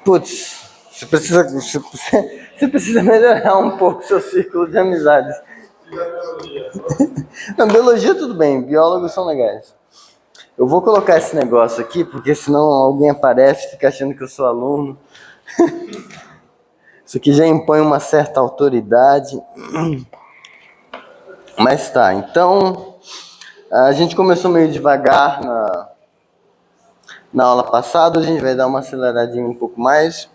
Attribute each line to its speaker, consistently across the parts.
Speaker 1: Putz, você precisa melhorar um pouco seu círculo de amizades. Não, biologia tudo bem, biólogos são legais. Eu vou colocar esse negócio aqui, porque senão alguém aparece e fica achando que eu sou aluno. Isso aqui já impõe uma certa autoridade. Mas tá, então a gente começou meio devagar na aula passada, a gente vai dar uma aceleradinha um pouco mais.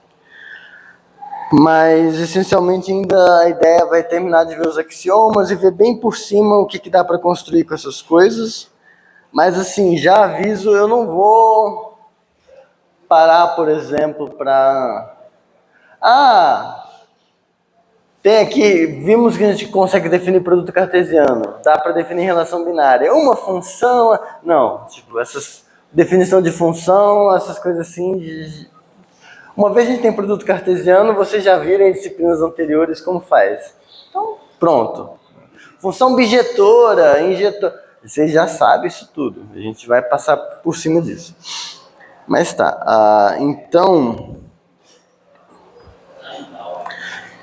Speaker 1: Mas essencialmente ainda a ideia vai terminar de ver os axiomas e ver bem por cima o que dá para construir com essas coisas. Mas assim, já aviso, eu não vou parar, por exemplo, para... tem aqui, vimos que a gente consegue definir produto cartesiano, dá para definir relação binária. Uma função... Não, tipo, essas definição de função, essas coisas assim... Uma vez a gente tem produto cartesiano, vocês já viram em disciplinas anteriores como faz. Então, pronto. Função bijetora, injetor... Vocês já sabem isso tudo. A gente vai passar por cima disso. Mas tá. Então,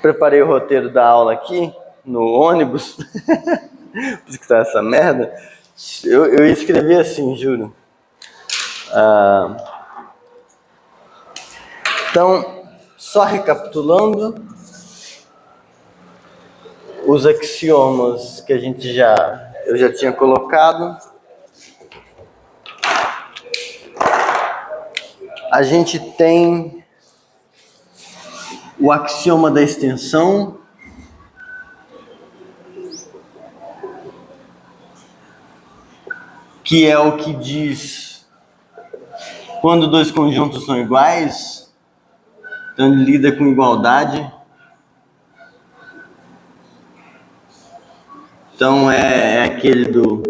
Speaker 1: preparei o roteiro da aula aqui, no ônibus. Por isso que tá essa merda. Eu escrevi assim, juro. Então, só recapitulando, os axiomas que eu já tinha colocado. A gente tem o axioma da extensão, que é o que diz quando dois conjuntos são iguais, então ele lida com igualdade. Então é aquele do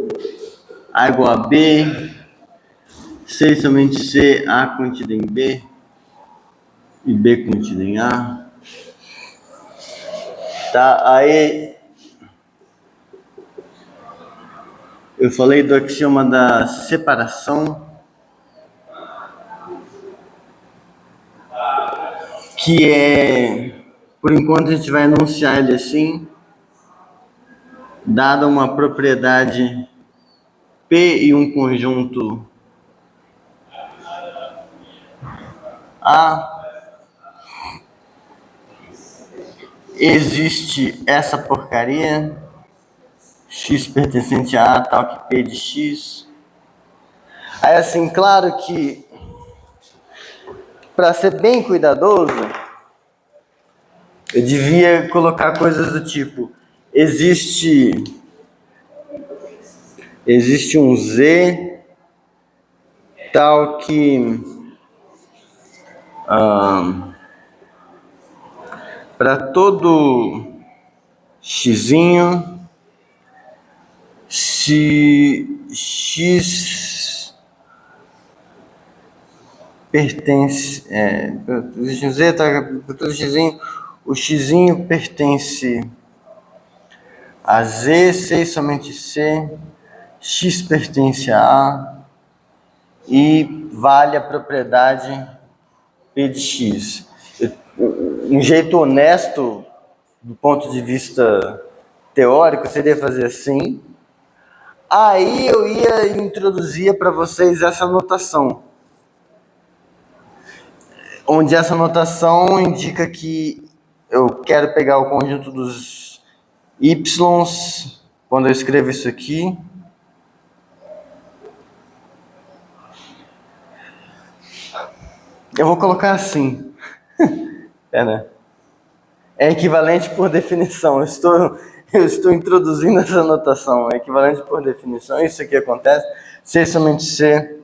Speaker 1: A igual a B, C somente C, A contida em B e B contida em A. Tá, aí eu falei do axioma da separação, que é, por enquanto a gente vai enunciar ele assim, dada uma propriedade P e um conjunto A, existe essa porcaria, x pertencente a A, tal que P de x. Aí assim, claro que para ser bem cuidadoso, eu devia colocar coisas do tipo, existe um z tal que para todo xzinho, se x pertence, existe um z tal que para todo xzinho, o xzinho pertence a z, c e somente c, x pertence a A e vale a propriedade P de x. Um jeito honesto, do ponto de vista teórico, seria fazer assim. Aí eu ia introduzir para vocês essa notação, onde essa notação indica que eu quero pegar o conjunto dos y's, quando eu escrevo isso aqui, eu vou colocar assim. Né? É equivalente por definição. Eu estou introduzindo essa notação. É equivalente por definição. Isso aqui acontece. C somente C.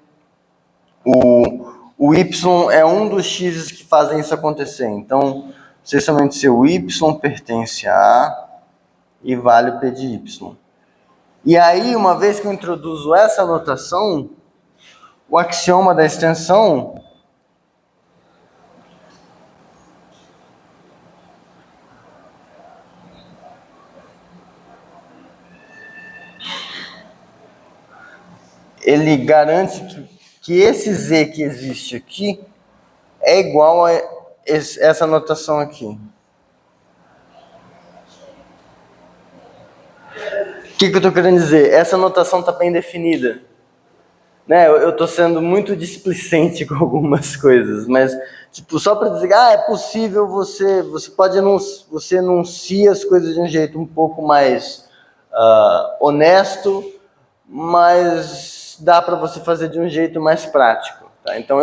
Speaker 1: O Y é um dos X que fazem isso acontecer. Então, C somente C. O Y pertence a A e vale o P de Y. E aí, uma vez que eu introduzo essa notação, o axioma da extensão ele garante que esse Z que existe aqui é igual a essa notação aqui. O que eu estou querendo dizer? Essa notação está bem definida. Né? Eu estou sendo muito displicente com algumas coisas, mas tipo, só para dizer, é possível você pode você enuncia as coisas de um jeito um pouco mais honesto, mas dá para você fazer de um jeito mais prático. Tá? Então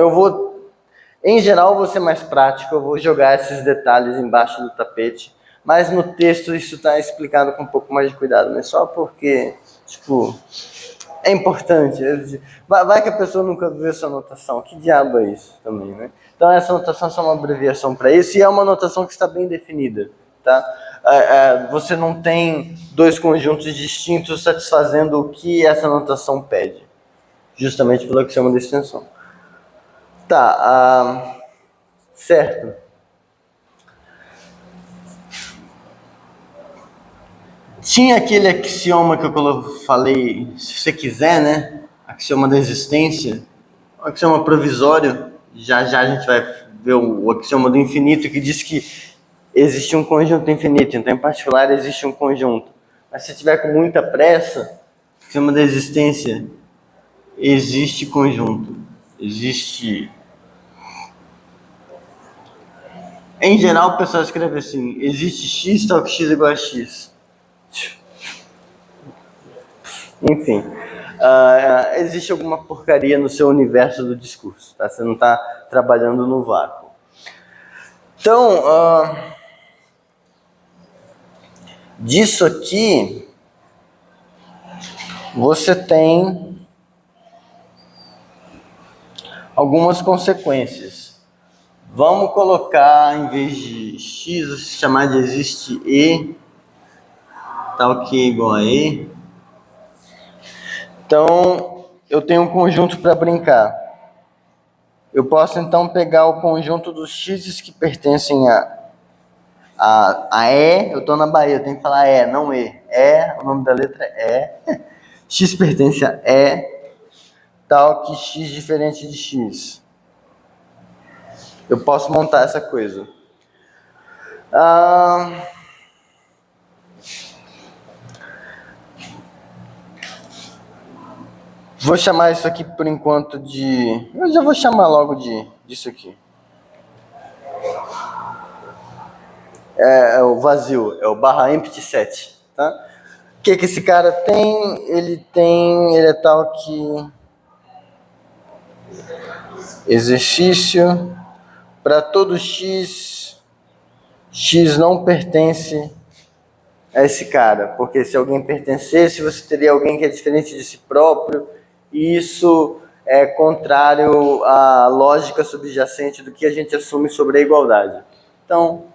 Speaker 1: em geral, vou ser mais prático, eu vou jogar esses detalhes embaixo do tapete, mas no texto isso está explicado com um pouco mais de cuidado, mas só porque, tipo, é importante. Vai que a pessoa nunca viu essa anotação, que diabo é isso também, né? Então essa anotação é só uma abreviação para isso, e é uma anotação que está bem definida, tá? Você não tem dois conjuntos distintos satisfazendo o que essa anotação pede, justamente pelo que chama de extensão. Tá, certo. Tinha aquele axioma que eu falei, se você quiser, né? Axioma da existência, o axioma provisório. Já a gente vai ver o axioma do infinito, que diz que existe um conjunto infinito, então em particular existe um conjunto. Mas se tiver com muita pressa, o axioma da existência, existe conjunto. Existe. Em geral, o pessoal escreve assim: existe x, tal que x igual a x. Enfim, existe alguma porcaria no seu universo do discurso, tá? Você não está trabalhando no vácuo. Então, disso aqui, você tem algumas consequências. Vamos colocar, em vez de x, chamar de existe e, tal que é igual a e. Então, eu tenho um conjunto para brincar. Eu posso, então, pegar o conjunto dos x's que pertencem a E. Eu estou na Bahia, eu tenho que falar E, não E. E, o nome da letra é E. X pertence a E, tal que x diferente de x. Eu posso montar essa coisa. Vou chamar isso aqui por enquanto de... Eu já vou chamar logo disso aqui. É o vazio, é o /empty set. Tá? O que esse cara tem? Ele é tal que... Exercício. Para todo x, x não pertence a esse cara. Porque se alguém pertencesse, você teria alguém que é diferente de si próprio. E isso é contrário à lógica subjacente do que a gente assume sobre a igualdade. Então,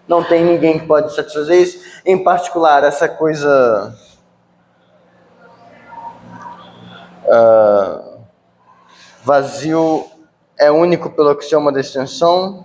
Speaker 1: não tem ninguém que pode satisfazer isso. Em particular, essa coisa... vazio é único pelo axioma da extensão.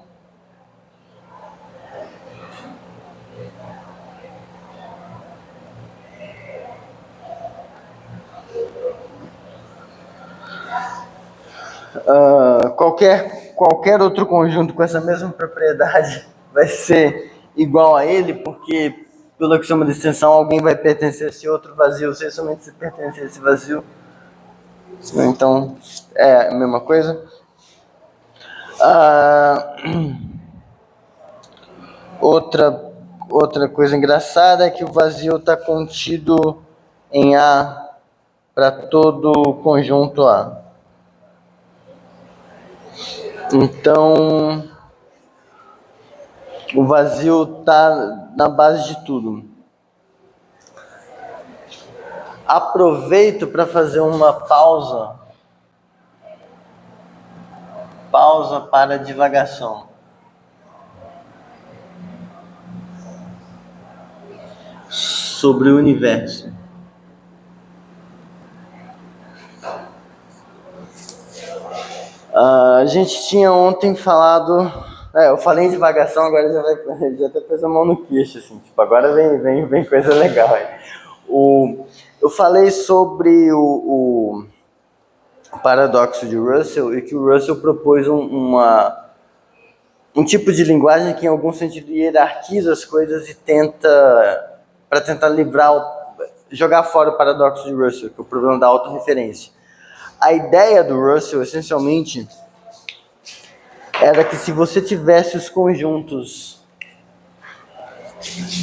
Speaker 1: Qualquer outro conjunto com essa mesma propriedade vai ser igual a ele, porque pelo axioma da extensão alguém vai pertencer a esse outro vazio, se somente se pertence a esse vazio. Então, é a mesma coisa. Outra coisa engraçada é que o vazio está contido em A para todo o conjunto A. Então, o vazio está na base de tudo. Aproveito para fazer uma pausa para divagação. Sobre o universo. A gente tinha ontem falado... eu falei em divagação, agora já até pôs a mão no queixo, assim. Tipo, agora vem coisa legal aí. Eu falei sobre paradoxo de Russell, e que o Russell propôs um tipo de linguagem que, em algum sentido, hierarquiza as coisas e para tentar jogar fora o paradoxo de Russell, que é o problema da autorreferência. A ideia do Russell, essencialmente, era que se você tivesse os conjuntos...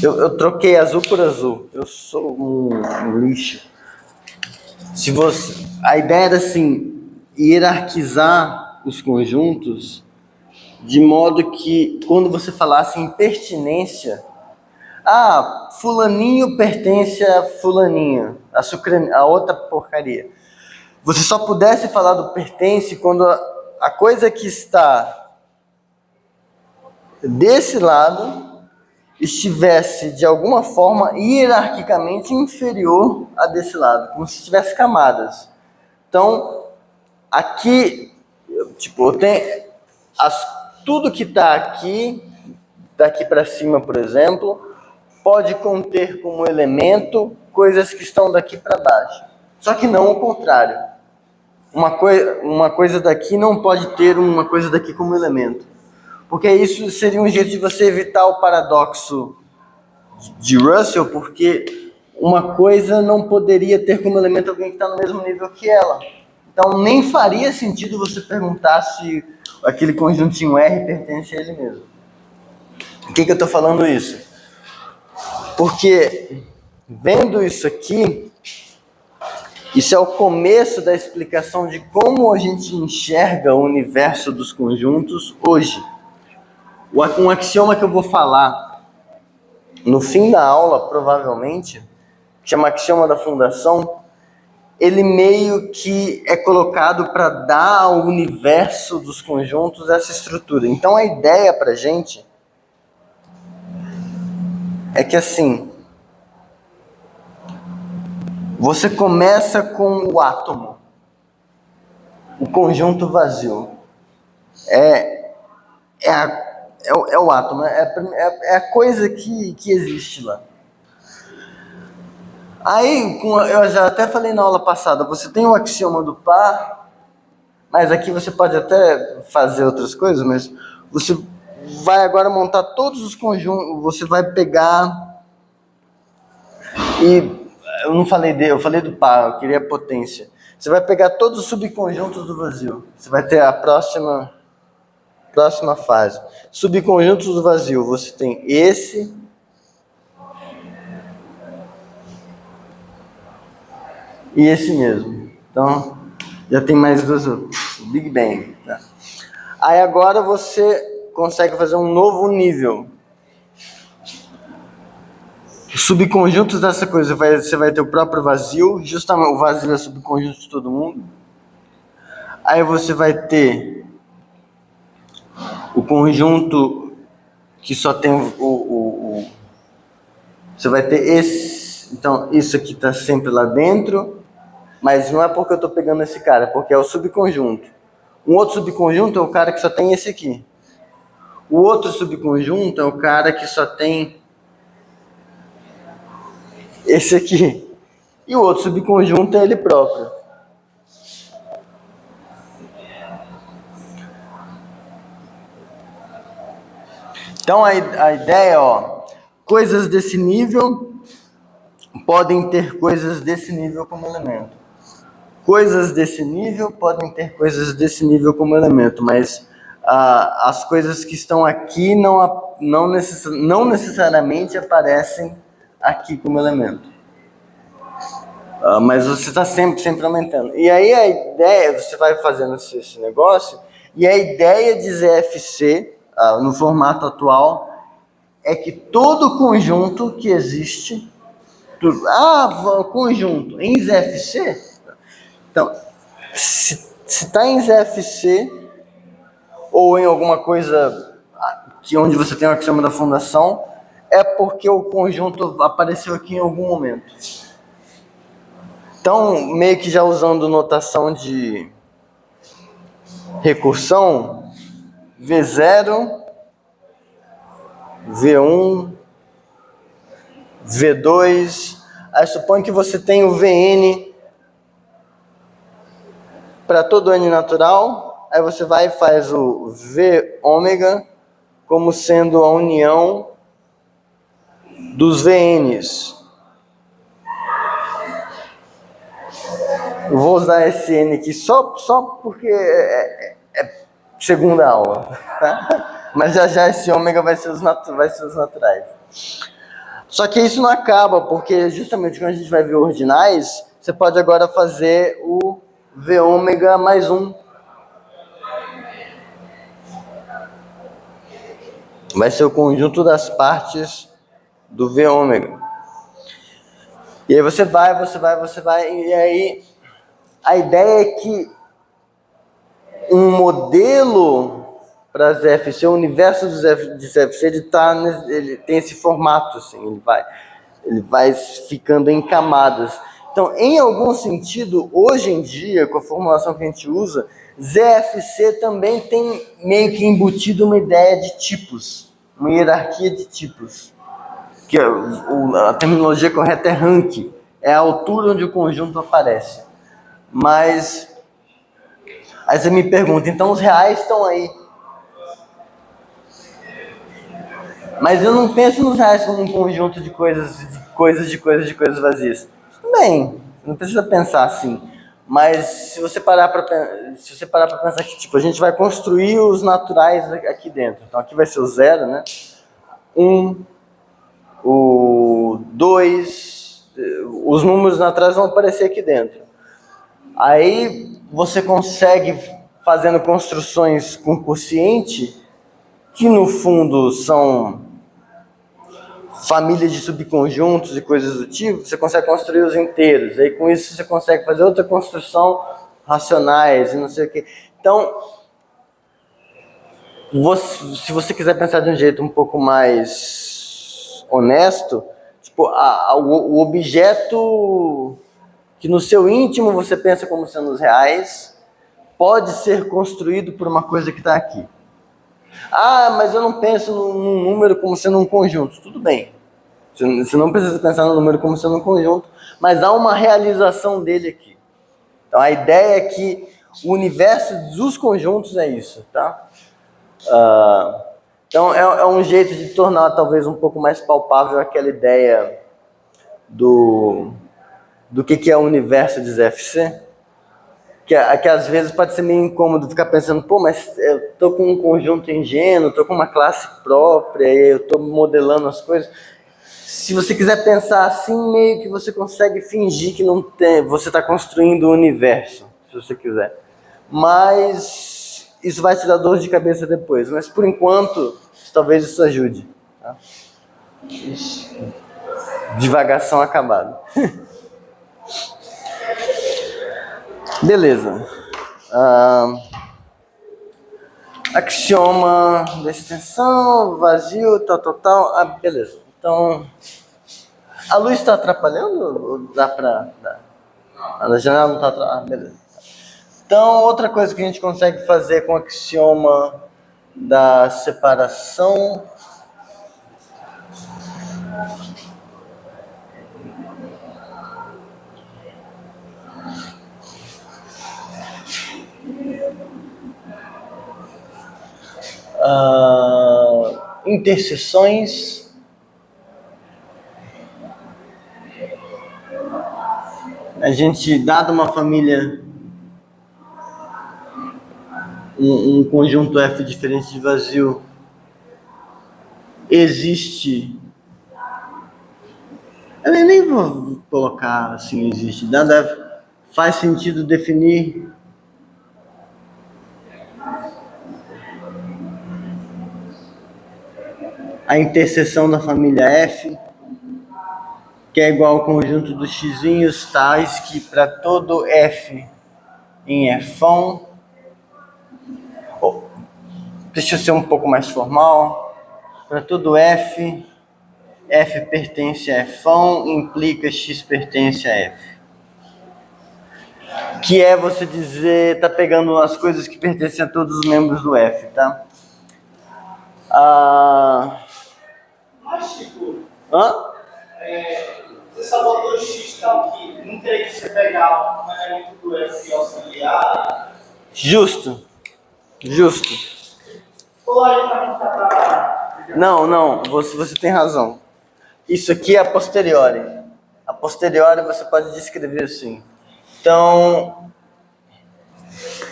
Speaker 1: Eu troquei azul por azul. Eu sou um lixo. A ideia era, assim, hierarquizar os conjuntos de modo que, quando você falasse em pertinência, fulaninho pertence a fulaninho, a outra porcaria. Você só pudesse falar do pertence quando a coisa que está desse lado estivesse, de alguma forma, hierarquicamente inferior a desse lado, como se tivesse camadas. Então, aqui, tipo, tudo que está aqui, daqui para cima, por exemplo, pode conter como elemento coisas que estão daqui para baixo. Só que não o contrário. Uma coisa daqui não pode ter uma coisa daqui como elemento. Porque isso seria um jeito de você evitar o paradoxo de Russell, porque uma coisa não poderia ter como elemento alguém que está no mesmo nível que ela. Então nem faria sentido você perguntar se aquele conjuntinho R pertence a ele mesmo. Por que eu estou falando isso? Porque, vendo isso aqui, isso é o começo da explicação de como a gente enxerga o universo dos conjuntos hoje. Um axioma que eu vou falar no fim da aula, provavelmente, que chama axioma da fundação, ele meio que é colocado para dar ao universo dos conjuntos essa estrutura. Então a ideia para a gente é que, assim, você começa com o átomo, o conjunto vazio. É o átomo, é a coisa que existe lá. Aí, eu já até falei na aula passada, você tem o axioma do par, mas aqui você pode até fazer outras coisas, mas você vai agora montar todos os conjuntos, você vai pegar e... eu falei do par, eu queria a potência. Você vai pegar todos os subconjuntos do vazio. Você vai ter a próxima fase. Subconjuntos do vazio, você tem esse... e esse mesmo. Então, já tem mais duas... Big Bang. Tá? Aí agora você consegue fazer um novo nível. Subconjuntos dessa coisa, você vai ter o próprio vazio, justamente o vazio é subconjunto de todo mundo. Aí você vai ter o conjunto que só tem você vai ter esse, então isso aqui está sempre lá dentro, mas não é porque eu estou pegando esse cara, é porque é o subconjunto. Um outro subconjunto é o cara que só tem esse aqui. O outro subconjunto é o cara que só tem esse aqui. E o outro subconjunto é ele próprio. Então a ideia é, coisas desse nível podem ter coisas desse nível como elemento. Coisas desse nível podem ter coisas desse nível como elemento, mas as coisas que estão aqui não necessariamente aparecem aqui como elemento. Mas você está sempre aumentando. E aí a ideia, você vai fazendo esse negócio, e a ideia de ZFC, no formato atual, é que todo conjunto que existe... conjunto em ZFC... Então, se está em ZFC, ou em alguma coisa onde você tem o axioma da fundação, é porque o conjunto apareceu aqui em algum momento. Então, meio que já usando notação de recursão, V0, V1, V2, aí supõe que você tem o Vn para todo N natural, aí você vai e faz o V ômega como sendo a união dos VNs. Eu vou usar esse N aqui só porque é segunda aula, tá? Mas já esse ômega vai ser os naturais. Só que isso não acaba, porque justamente quando a gente vai ver ordinais, você pode agora fazer o V ômega mais 1. Vai ser o conjunto das partes do V ômega. E aí você vai, e aí a ideia é que um modelo para ZFC, o universo de ZFC, ele tem esse formato, assim, ele vai ficando em camadas. Então, em algum sentido, hoje em dia, com a formulação que a gente usa, ZFC também tem meio que embutido uma ideia de tipos, uma hierarquia de tipos. Que a terminologia correta é rank, é a altura onde o conjunto aparece. Mas aí você me pergunta, então os reais estão aí. Mas eu não penso nos reais como um conjunto de coisas vazias. Tudo bem, não precisa pensar assim. Mas se você parar para pensar que tipo, a gente vai construir os naturais aqui dentro. Então aqui vai ser o 0, né? 1, o 2, os números naturais vão aparecer aqui dentro. Aí você consegue, fazendo construções com quociente, que no fundo são famílias de subconjuntos e coisas do tipo, você consegue construir os inteiros. Aí com isso você consegue fazer outra construção racionais e não sei o quê. Então, se você quiser pensar de um jeito um pouco mais honesto, tipo, o objeto que no seu íntimo você pensa como sendo os reais, pode ser construído por uma coisa que está aqui. Ah, mas eu não penso num número como sendo um conjunto. Tudo bem. Você não precisa pensar no número como sendo um conjunto, mas há uma realização dele aqui. Então a ideia é que o universo dos conjuntos é isso, tá? Então é um jeito de tornar talvez um pouco mais palpável aquela ideia do que é o universo de ZFC. Que às vezes pode ser meio incômodo ficar pensando, pô, mas eu tô com um conjunto ingênuo, tô com uma classe própria, e eu tô modelando as coisas. Se você quiser pensar assim, meio que você consegue fingir que não tem, você está construindo o universo, se você quiser. Mas isso vai te dar dor de cabeça depois. Mas por enquanto, talvez isso ajude. Tá? Divagação acabada. Beleza. Axioma da extensão, vazio, tal. Beleza. Então, a luz está atrapalhando? Ou dá pra... A janela não está atrapalhando? Beleza. Então, outra coisa que a gente consegue fazer com o axioma da separação... interseções. A gente, dado uma família, um conjunto F diferente de vazio, existe... Eu nem vou colocar assim, existe. Faz sentido definir a interseção da família F, que é igual ao conjunto dos xizinhos tais que para todo F em Fão, deixa eu ser um pouco mais formal, para todo F pertence a Fão, implica X pertence a F. Que é você dizer, tá pegando as coisas que pertencem a todos os membros do F, tá?
Speaker 2: Hã? Você só botou o X então aqui. Não teria que você pegar um elemento do F auxiliar.
Speaker 1: Justo. Justo.
Speaker 2: Coloca para mim tá.
Speaker 1: Não, você tem razão. Isso aqui é a posteriori. A posteriori você pode descrever assim. Então,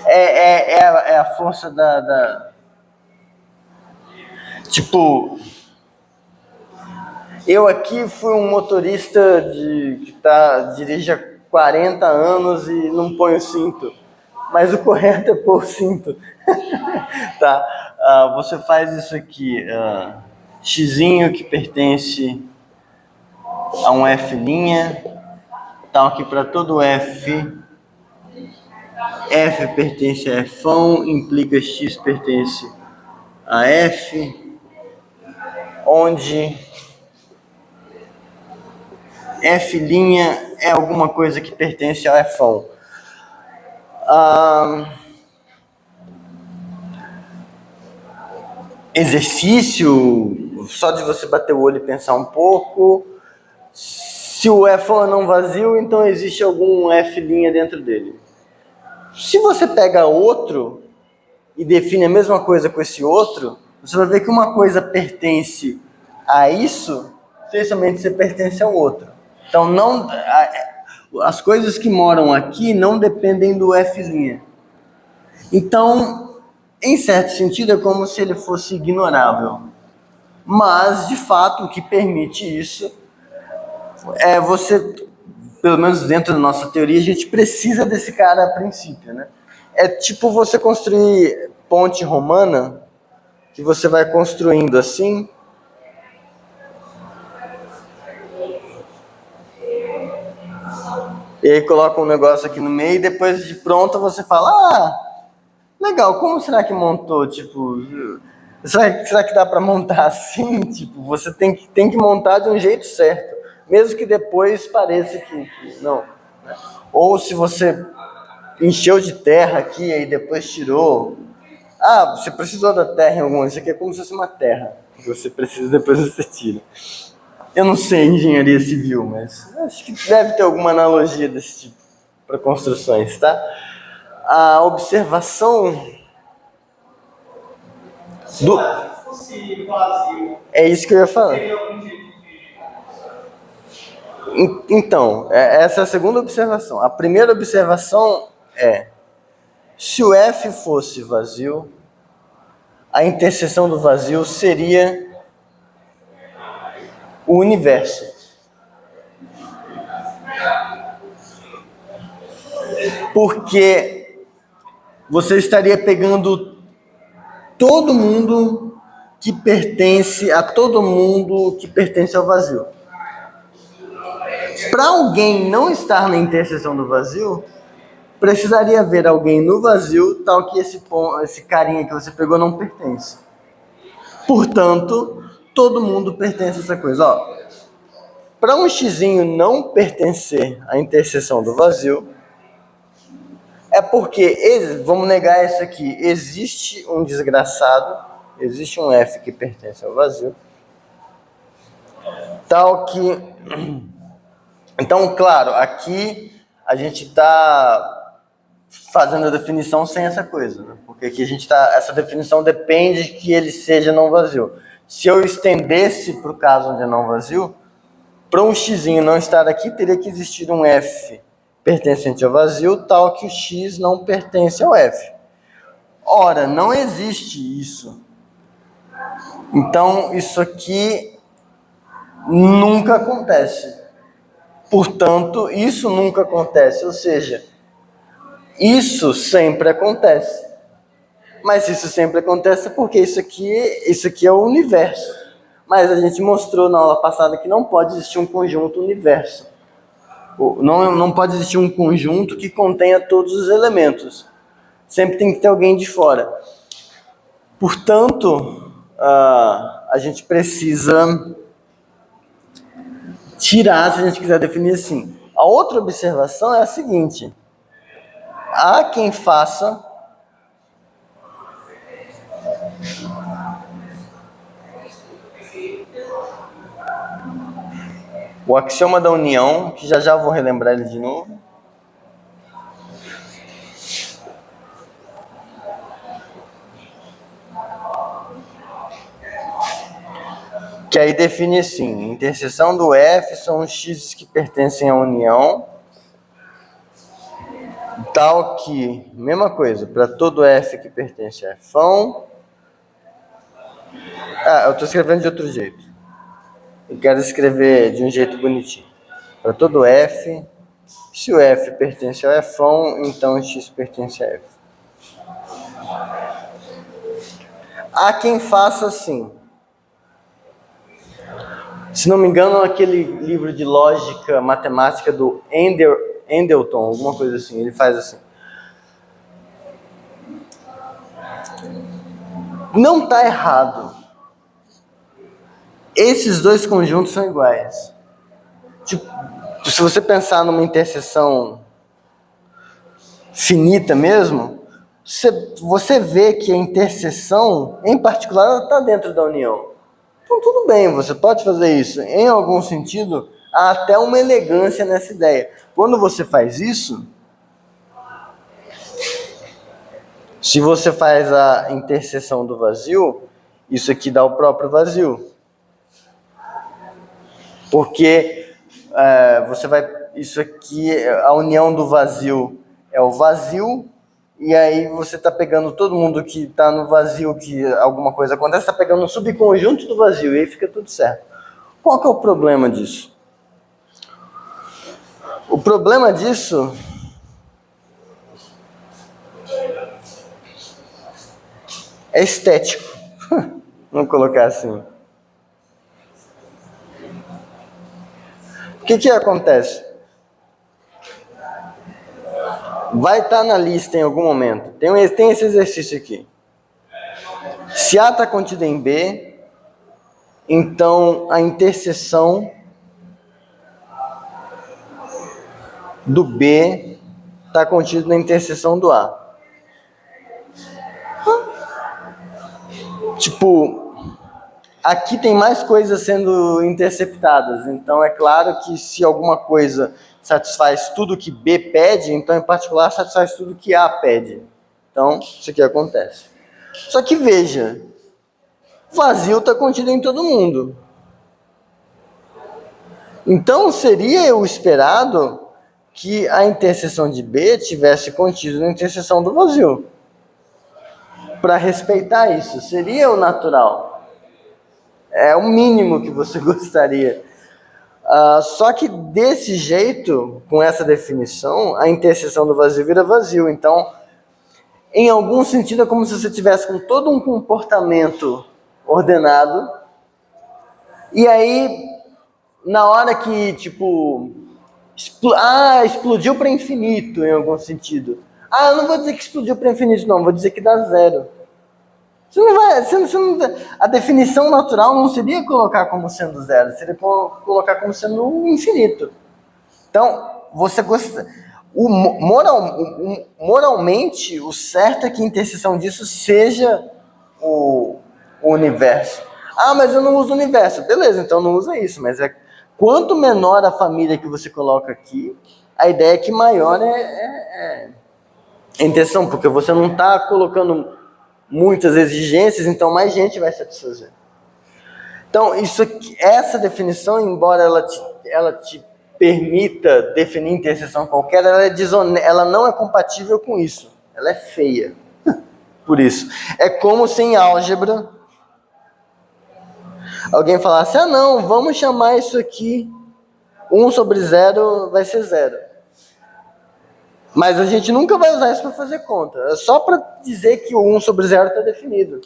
Speaker 1: é a força Tipo, eu aqui fui um motorista que dirige há 40 anos e não põe o cinto. Mas o correto é pôr o cinto. Tá? Você faz isso aqui. Xzinho que pertence a um F'. Então aqui para todo F. F pertence a F, implica X pertence a F, onde F' é alguma coisa que pertence ao F. Exercício, só de você bater o olho e pensar um pouco. Se o F é não vazio, então existe algum F' dentro dele. Se você pega outro e define a mesma coisa com esse outro, você vai ver que uma coisa pertence a isso, especialmente se pertence ao outro. Então, as coisas que moram aqui não dependem do F'. Então, em certo sentido, é como se ele fosse ignorável. Mas, de fato, o que permite isso é você, pelo menos dentro da nossa teoria, a gente precisa desse cara a princípio, né? É tipo você construir ponte romana, que você vai construindo assim. E aí coloca um negócio aqui no meio e depois de pronto você fala, legal, como será que montou? Tipo, será que dá para montar assim? Tipo, você tem que montar de um jeito certo, mesmo que depois pareça que não. Ou se você encheu de terra aqui e depois tirou. Você precisou da terra em algum. Isso aqui é como se fosse uma terra que você precisa, depois você tira. Eu não sei engenharia civil, mas acho que deve ter alguma analogia desse tipo para construções, tá? A observação do...
Speaker 2: Se fosse vazio,
Speaker 1: É isso que eu ia falar.
Speaker 2: teria algum jeito de.
Speaker 1: Então, essa é a segunda observação. A primeira observação é: se o F fosse vazio, a interseção do vazio seria o universo. Porque você estaria pegando todo mundo que pertence a todo mundo que pertence ao vazio. Para alguém não estar na interseção do vazio, precisaria haver alguém no vazio tal que esse carinha que você pegou não pertence. Portanto, todo mundo pertence a essa coisa. Para um xzinho não pertencer à interseção do vazio, é porque, vamos negar isso aqui, existe um desgraçado, existe um F que pertence ao vazio, tal que... Então, claro, aqui a gente está fazendo a definição sem essa coisa, né? Porque aqui essa definição depende que ele seja não vazio. Se eu estendesse para o caso onde é não vazio, para um xzinho não estar aqui, teria que existir um F pertencente ao vazio, tal que o X não pertence ao F. Ora, não existe isso. Então, isso aqui nunca acontece. Portanto, isso nunca acontece. Ou seja, isso sempre acontece. Mas isso sempre acontece porque isso aqui é o universo. Mas a gente mostrou na aula passada que não pode existir um conjunto universo. Não pode existir um conjunto que contenha todos os elementos. Sempre tem que ter alguém de fora. Portanto, a gente precisa tirar, se a gente quiser definir assim. A outra observação é a seguinte: há quem faça o axioma da união, que já já vou relembrar ele de novo. Que aí define assim: interseção do F são os x que pertencem à união, tal que, mesma coisa, para todo F que pertence a F. Eu estou escrevendo de outro jeito. Eu quero escrever de um jeito bonitinho. Para todo F, se o F pertence ao F, então o x pertence a F. Há quem faça assim. Se não me engano, aquele livro de lógica matemática do Endelton, alguma coisa assim, ele faz assim. Não está errado. Esses dois conjuntos são iguais. Tipo, se você pensar numa interseção finita mesmo, você vê que a interseção, em particular, está dentro da união. Então tudo bem, você pode fazer isso. Em algum sentido, há até uma elegância nessa ideia. Quando você faz isso, se você faz a interseção do vazio, isso aqui dá o próprio vazio. Porque você vai... Isso aqui, a união do vazio é o vazio, e aí você está pegando todo mundo que está no vazio, que alguma coisa acontece, está pegando um subconjunto do vazio, e aí fica tudo certo. Qual que é o problema disso? O problema disso é estético. Vamos colocar assim. O que acontece? Vai estar na lista em algum momento. Tem esse exercício aqui. Se A está contido em B, então a interseção do B está contida na interseção do A. Tipo, aqui tem mais coisas sendo interceptadas, então é claro que se alguma coisa satisfaz tudo que B pede, então em particular satisfaz tudo que A pede. Então, isso aqui acontece. Só que veja, vazio está contido em todo mundo. Então seria o esperado que a interseção de B tivesse contido na interseção do vazio. Para respeitar isso, seria o natural. É o mínimo que você gostaria. Só que desse jeito, com essa definição, a interseção do vazio vira vazio. Então, em algum sentido, é como se você tivesse com todo um comportamento ordenado, e aí, na hora que, tipo, explodiu para infinito, em algum sentido. Eu não vou dizer que explodiu para infinito, não, vou dizer que dá zero. A definição natural não seria colocar como sendo zero, seria colocar como sendo infinito. Então, você gosta... moralmente, o certo é que a interseção disso seja o universo. Mas eu não uso o universo. Beleza, então não usa isso. Mas quanto menor a família que você coloca aqui, a ideia é que maior é a interseção, porque você não está colocando muitas exigências, então mais gente vai satisfazer. Então, essa definição, embora ela te permita definir interseção qualquer, ela não é compatível com isso. Ela é feia. Por isso. É como se em álgebra alguém falasse, não, vamos chamar isso aqui 1 sobre 0 vai ser 0. Mas a gente nunca vai usar isso para fazer conta. É só para dizer que o 1 sobre 0 está definido.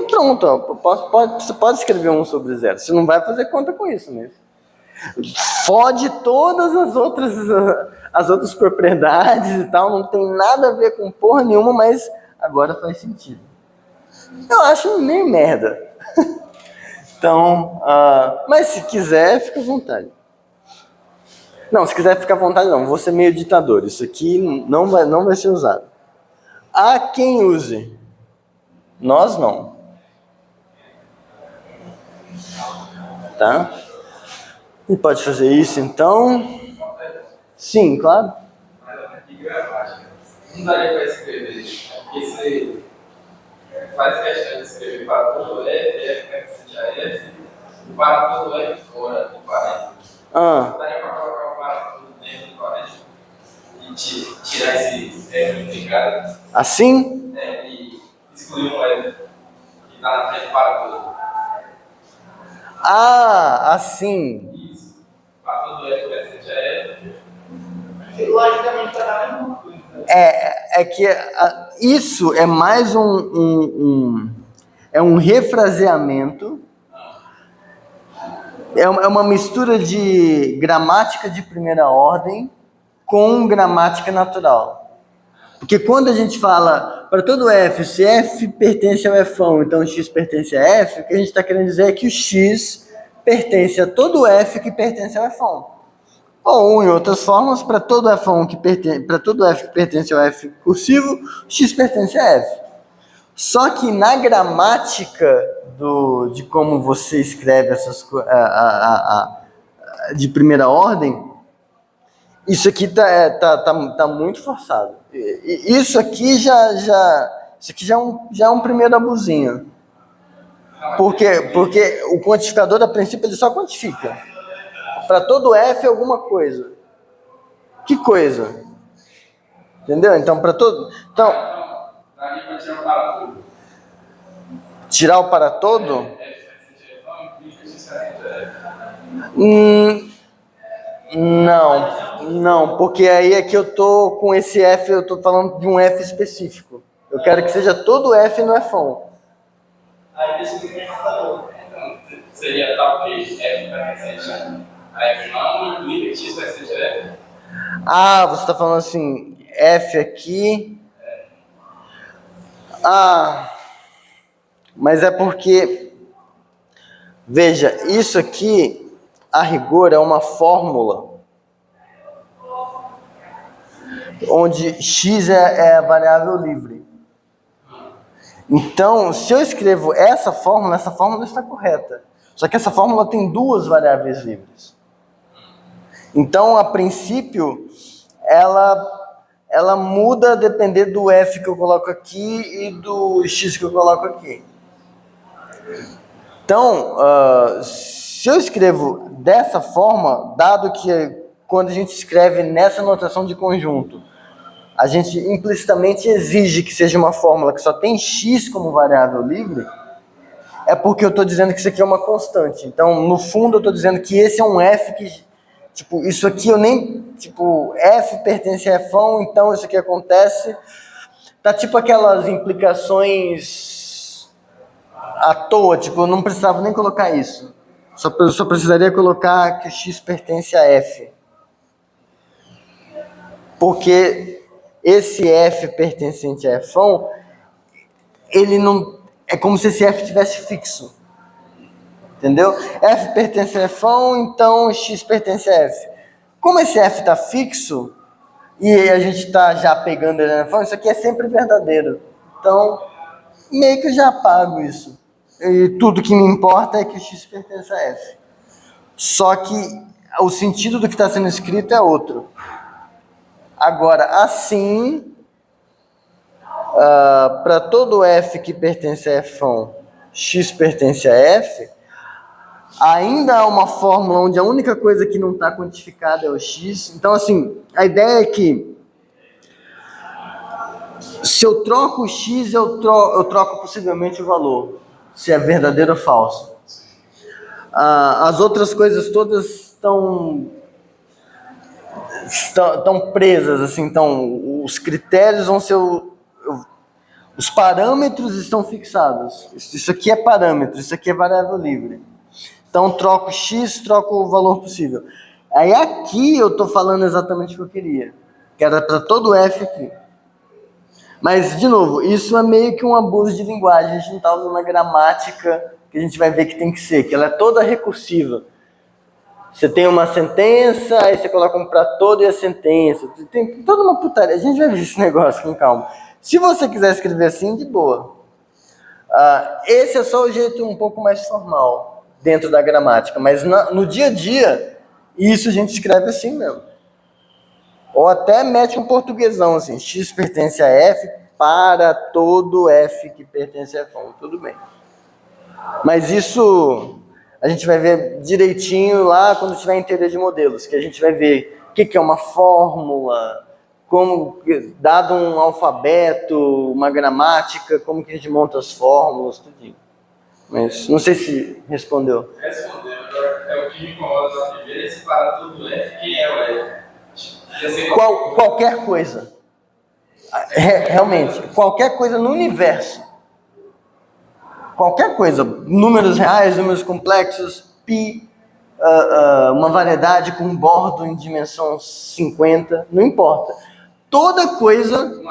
Speaker 1: Pronto, você pode escrever 1 sobre 0. Você não vai fazer conta com isso mesmo. Fode todas as outras propriedades e tal. Não tem nada a ver com porra nenhuma, mas agora faz sentido. Eu acho meio merda. Então, mas se quiser, fica à vontade. Não, se quiser ficar à vontade, não. Vou ser meio ditador. Isso aqui não vai ser usado. Há quem use. Nós não. Tá? E pode fazer isso, então? Sim, claro.
Speaker 3: De gramática. Não daria para escrever, porque você faz questão de escrever para todo F, F seja F, e para todo F fora do parênteses.
Speaker 1: Ah,
Speaker 3: Daria para colocar o para todo dentro do parênteses e tirar esse F implicado,
Speaker 1: assim?
Speaker 3: e excluir um F que está na frente para todo.
Speaker 1: Ah, assim.
Speaker 3: Isso. Para todo F seja F.
Speaker 2: Logicamente, está na mesma coisa.
Speaker 1: É que isso é mais é um refraseamento, é uma mistura de gramática de primeira ordem com gramática natural. Porque quando a gente fala para todo F, se F pertence ao Fão, então X pertence a F, o que a gente está querendo dizer é que o X pertence a todo F que pertence ao Fão. Ou, em outras formas, para todo F1 para todo F que pertence ao F cursivo, X pertence a F. Só que na gramática de como você escreve essas coisas de primeira ordem, isso aqui tá muito forçado. Isso aqui já é um primeiro abusinho. Porque o quantificador, a princípio, ele só quantifica. Para todo F alguma coisa. Que coisa? Entendeu? Então, para todo. Então,
Speaker 3: Daria para tirar o para todo.
Speaker 1: tirar o para todo? Não, porque aí é que eu tô com esse F, eu tô falando de um F específico. Eu quero que seja todo F no Fão.
Speaker 2: Aí isso que a gente falou.
Speaker 3: Seria tal que F pertence a F não implica que X pertence a F.
Speaker 1: Ah, você está falando assim, F aqui. Ah, mas é porque, veja, isso aqui, a rigor, é uma fórmula onde X é a variável livre. Então, se eu escrevo essa fórmula está correta. Só que essa fórmula tem duas variáveis livres. Então, a princípio, ela muda a depender do F que eu coloco aqui e do X que eu coloco aqui. Então, se eu escrevo dessa forma, dado que quando a gente escreve nessa notação de conjunto, a gente implicitamente exige que seja uma fórmula que só tem X como variável livre, é porque eu estou dizendo que isso aqui é uma constante. Então, no fundo, eu estou dizendo que esse é um F que, tipo, isso aqui eu nem, tipo, F pertence a Fão, então isso aqui acontece. Tá tipo aquelas implicações à toa, tipo, eu não precisava nem colocar isso. Só precisaria colocar que X pertence a F. Porque esse F pertencente a Fão, ele não... É como se esse F tivesse fixo. Entendeu? F pertence a Fão, então X pertence a F. Como esse F está fixo, e a gente está já pegando ele na Fão, isso aqui é sempre verdadeiro. Então, meio que eu já apago isso. E tudo que me importa é que X pertence a F. Só que o sentido do que está sendo escrito é outro. Agora, assim, para todo F que pertence a Fão, X pertence a F, ainda há uma fórmula onde a única coisa que não está quantificada é o X. Então, assim, a ideia é que se eu troco o X, eu troco possivelmente o valor, se é verdadeiro ou falso. As outras coisas todas estão presas, assim, então os critérios vão ser os parâmetros estão fixados. Isso aqui é parâmetro, isso aqui é variável livre. Então troco X, troco o valor possível. Aí aqui eu estou falando exatamente o que eu queria, que era para todo F aqui. Mas, de novo, isso é meio que um abuso de linguagem. A gente não está usando a gramática que a gente vai ver que tem que ser, que ela é toda recursiva. Você tem uma sentença, aí você coloca um para todo e a sentença. Tem toda uma putaria. A gente vai ver esse negócio com calma. Se você quiser escrever assim, de boa. Esse é só o jeito um pouco mais formal dentro da gramática. Mas no dia a dia, E isso a gente escreve assim mesmo. Ou até mete um portuguesão assim, x pertence a f para todo f que pertence a f1, tudo bem. Mas isso a gente vai ver direitinho lá quando tiver em teoria de modelos, que a gente vai ver o que é uma fórmula, como, dado um alfabeto, uma gramática, como que a gente monta as fórmulas, tudo. Mas não sei se respondeu.
Speaker 3: Respondeu, agora é o que me incomoda na primeira, esse para tudo F, quem é o F?
Speaker 1: Qualquer coisa. Realmente, qualquer coisa no universo. Qualquer coisa. Números reais, números complexos, pi, uma variedade com bordo em dimensão 50, não importa. Toda coisa.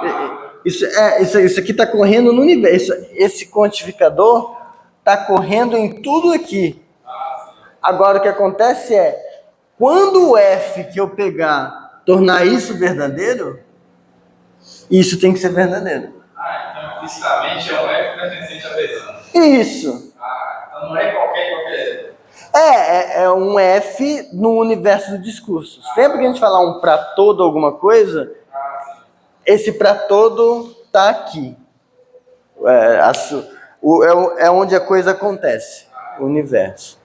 Speaker 1: Isso aqui está correndo no universo. Esse quantificador está correndo em tudo aqui. Agora o que acontece é, quando o F que eu pegar tornar isso verdadeiro, isso tem que ser verdadeiro.
Speaker 3: Então implicitamente é um F pertencente à versão.
Speaker 1: Isso.
Speaker 3: Então não é qualquer.
Speaker 1: É um F no universo do discurso. Sempre que a gente falar um para todo alguma coisa, esse para todo tá aqui. É onde a coisa acontece, o universo.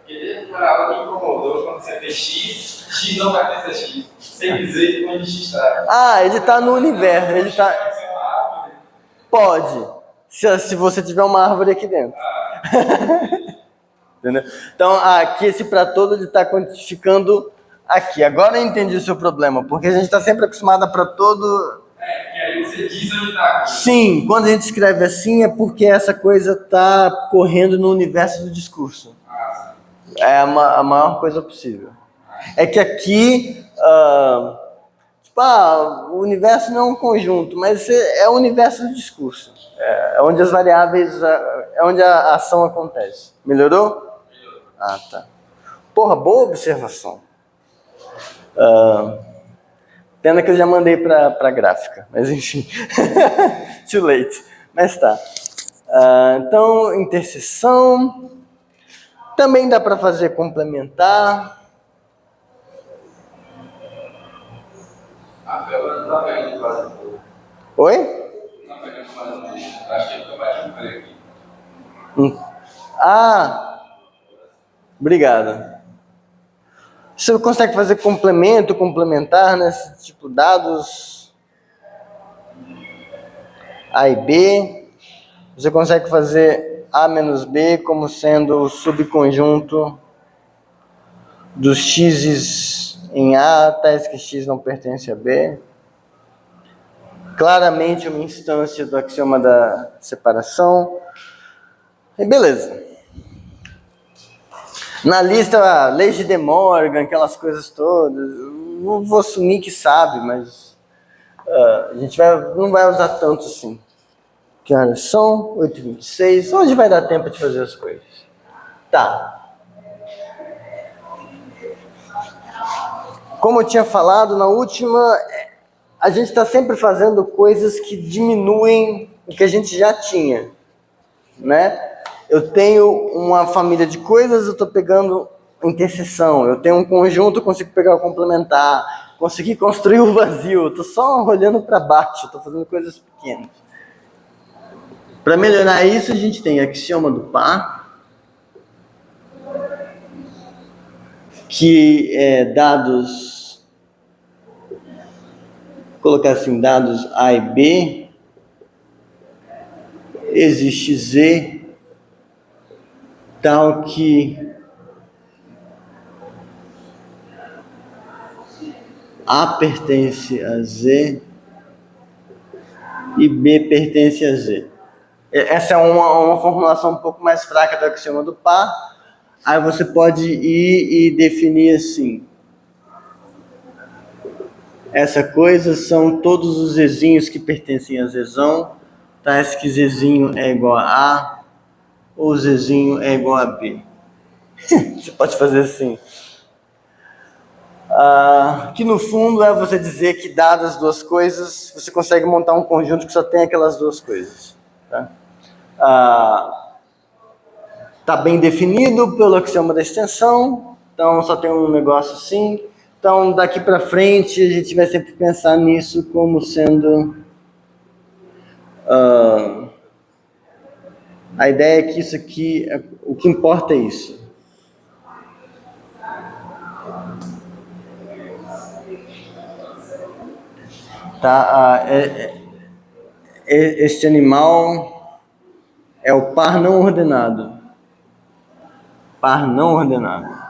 Speaker 3: Porque uma aula me incomodou quando você fez X, X não pertence a X, sem dizer onde X está.
Speaker 1: Ele está no universo. Ele tá... Pode, se você tiver uma árvore aqui dentro. Entendeu? Então, aqui esse para todo ele está quantificando aqui. Agora eu entendi o seu problema, porque a gente está sempre acostumado a para todo.
Speaker 3: E aí você diz onde está.
Speaker 1: Sim, quando a gente escreve assim é porque essa coisa está correndo no universo do discurso. É a maior coisa possível. É que aqui, o universo não é um conjunto, mas é o universo do discurso. É onde as variáveis, é onde a ação acontece. Melhorou? Tá. Porra, boa observação. Pena que eu já mandei para gráfica, mas enfim. Too late. Mas tá. Então, interseção. Também dá para fazer complementar.
Speaker 3: Agora não está pegando quase tudo.
Speaker 1: Oi?
Speaker 3: Não está pegando quase tudo. Acho que fica mais um aqui.
Speaker 1: Obrigado. Você consegue fazer complemento, complementar, né? Tipo, dados A e B. Você consegue fazer A menos B como sendo o subconjunto dos x's em A, tais que x não pertence a B. Claramente uma instância do axioma da separação. E beleza. Na lista, leis de De Morgan, aquelas coisas todas, não vou assumir que sabe, mas a gente não vai usar tanto assim. Que horas são? 8h26. Hoje vai dar tempo de fazer as coisas. Tá. Como eu tinha falado na última, a gente está sempre fazendo coisas que diminuem o que a gente já tinha, né? Eu tenho uma família de coisas, eu estou pegando interseção. Eu tenho um conjunto, eu consigo pegar o complementar. Consegui construir o vazio. Estou só olhando para baixo, estou fazendo coisas pequenas. Para melhorar isso, a gente tem axioma do par, que é dados, vou colocar assim, dados A e B, existe Z, tal que A pertence a Z e B pertence a Z. Essa é uma formulação um pouco mais fraca do axioma do par. Aí você pode ir e definir assim. Essa coisa são todos os Zzinhos que pertencem a Zzão, tais que Zzinho é igual a A, ou Zzinho é igual a B. Você pode fazer assim. Que no fundo é você dizer que dadas as duas coisas, você consegue montar um conjunto que só tem aquelas duas coisas. Tá bem definido pelo axioma da extensão. Então só tem um negócio assim. Então daqui para frente a gente vai sempre pensar nisso como sendo a ideia é que isso aqui, o que importa é isso. Tá? Este animal é o par não ordenado. Par não ordenado.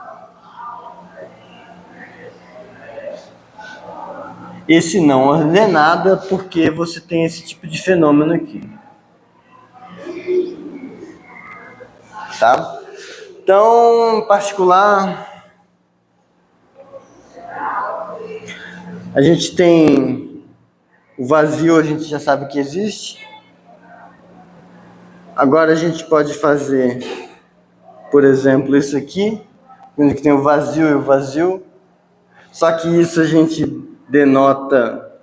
Speaker 1: Esse não ordenado é porque você tem esse tipo de fenômeno aqui. Tá? Então, em particular, a gente tem o vazio, a gente já sabe que existe. Agora a gente pode fazer, por exemplo, isso aqui, onde tem o vazio e o vazio. Só que isso a gente denota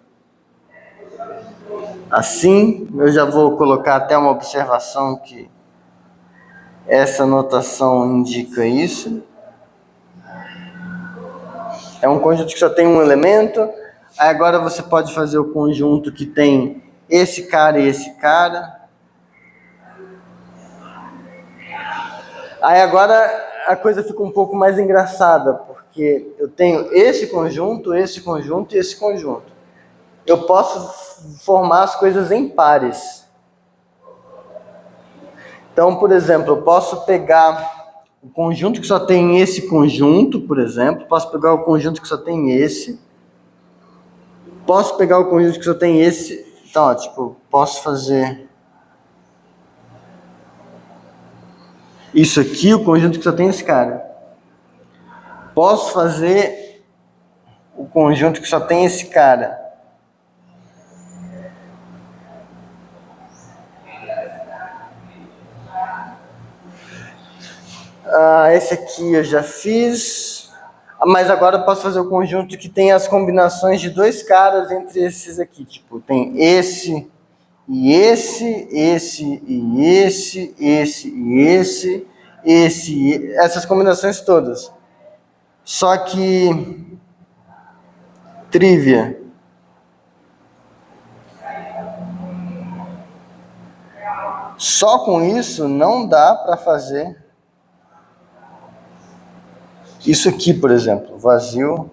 Speaker 1: assim. Eu já vou colocar até uma observação que essa notação indica isso. É um conjunto que só tem um elemento. Aí agora você pode fazer o conjunto que tem esse cara e esse cara. Aí agora a coisa fica um pouco mais engraçada, porque eu tenho esse conjunto e esse conjunto. Eu posso formar as coisas em pares. Então, por exemplo, eu posso pegar o conjunto que só tem esse conjunto, por exemplo, posso pegar o conjunto que só tem esse, posso pegar o conjunto que só tem esse, então, ó, tipo, posso fazer isso aqui, o conjunto que só tem esse cara. Posso fazer o conjunto que só tem esse cara. Esse aqui eu já fiz. Mas agora eu posso fazer o conjunto que tem as combinações de dois caras entre esses aqui. Tipo, tem esse e esse, esse e esse, esse e esse, essas combinações todas. Só que trivia. Só com isso não dá para fazer isso aqui, por exemplo, vazio.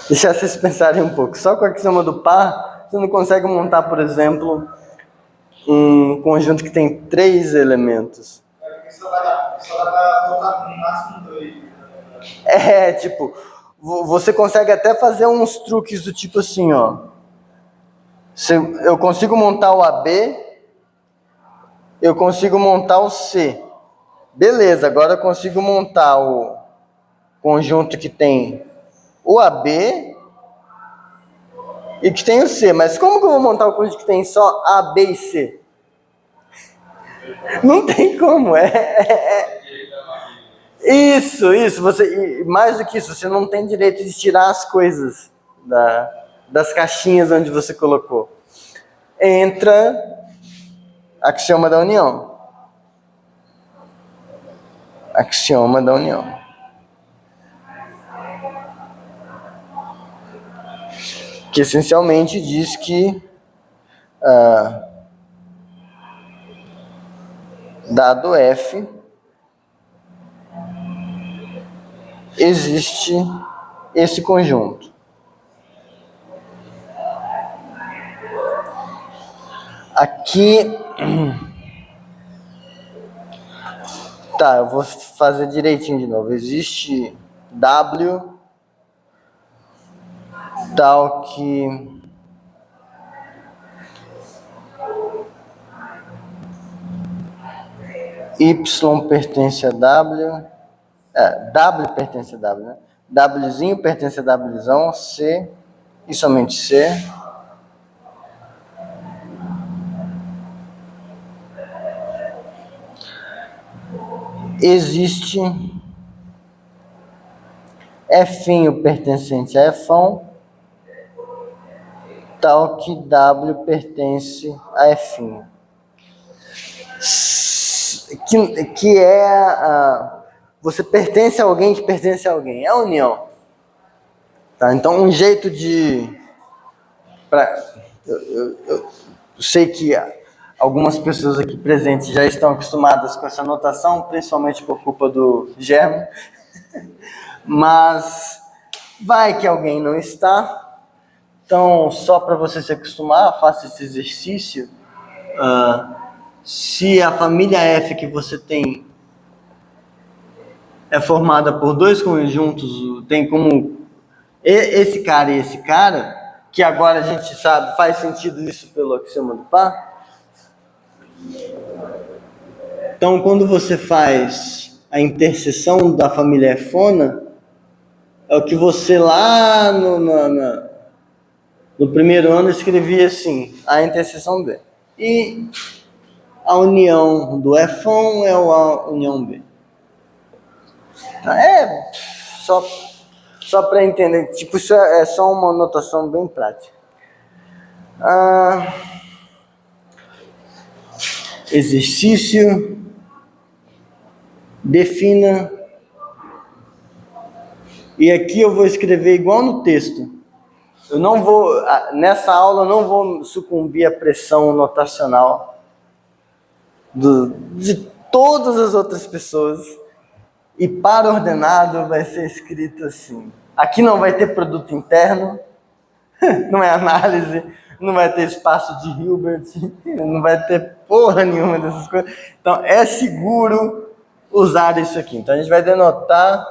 Speaker 1: Deixar vocês pensarem um pouco. Só com a axioma do par, você não consegue montar, por exemplo, um conjunto que tem 3 elementos.
Speaker 2: Só dá pra botar no máximo 2.
Speaker 1: Tipo, você consegue até fazer uns truques do tipo assim, ó. Eu consigo montar o AB, eu consigo montar o C. Beleza, agora eu consigo montar o conjunto que tem o AB e que tem o C. Mas como que eu vou montar o conjunto que tem só A, B e C? Não tem como, Isso, você, mais do que isso, você não tem direito de tirar as coisas das caixinhas onde você colocou. Entra axioma da união. Axioma da união. Que essencialmente diz que dado F existe esse conjunto. Aqui, tá, eu vou fazer direitinho de novo. Existe W tal que Y pertence a W, W pertence a W, né? Wzinho pertence a Wzão, C e somente C. Existe F'inho pertencente a F'ão, tal que W pertence a F'. Que é você pertence a alguém que pertence a alguém. É a união. Tá? Então, um jeito de... Eu sei que algumas pessoas aqui presentes já estão acostumadas com essa notação, principalmente por culpa do Germo. Mas vai que alguém não está. Então, só para você se acostumar, faça esse exercício. Se a família F que você tem é formada por dois conjuntos, tem como esse cara e esse cara, que agora a gente sabe, faz sentido isso pelo axioma do par. Então, quando você faz a interseção da família Fona, é o que você lá no primeiro ano escrevia assim, a interseção B. E a união do F1 é a união B. É só para entender, tipo, isso é só uma notação bem prática. Exercício. Defina. E aqui eu vou escrever igual no texto. Eu não vou, nessa aula eu não vou sucumbir à pressão notacional de todas as outras pessoas. E para ordenado vai ser escrito assim. Aqui não vai ter produto interno, não é análise, não vai ter espaço de Hilbert, não vai ter porra nenhuma dessas coisas. Então é seguro usar isso aqui. Então a gente vai denotar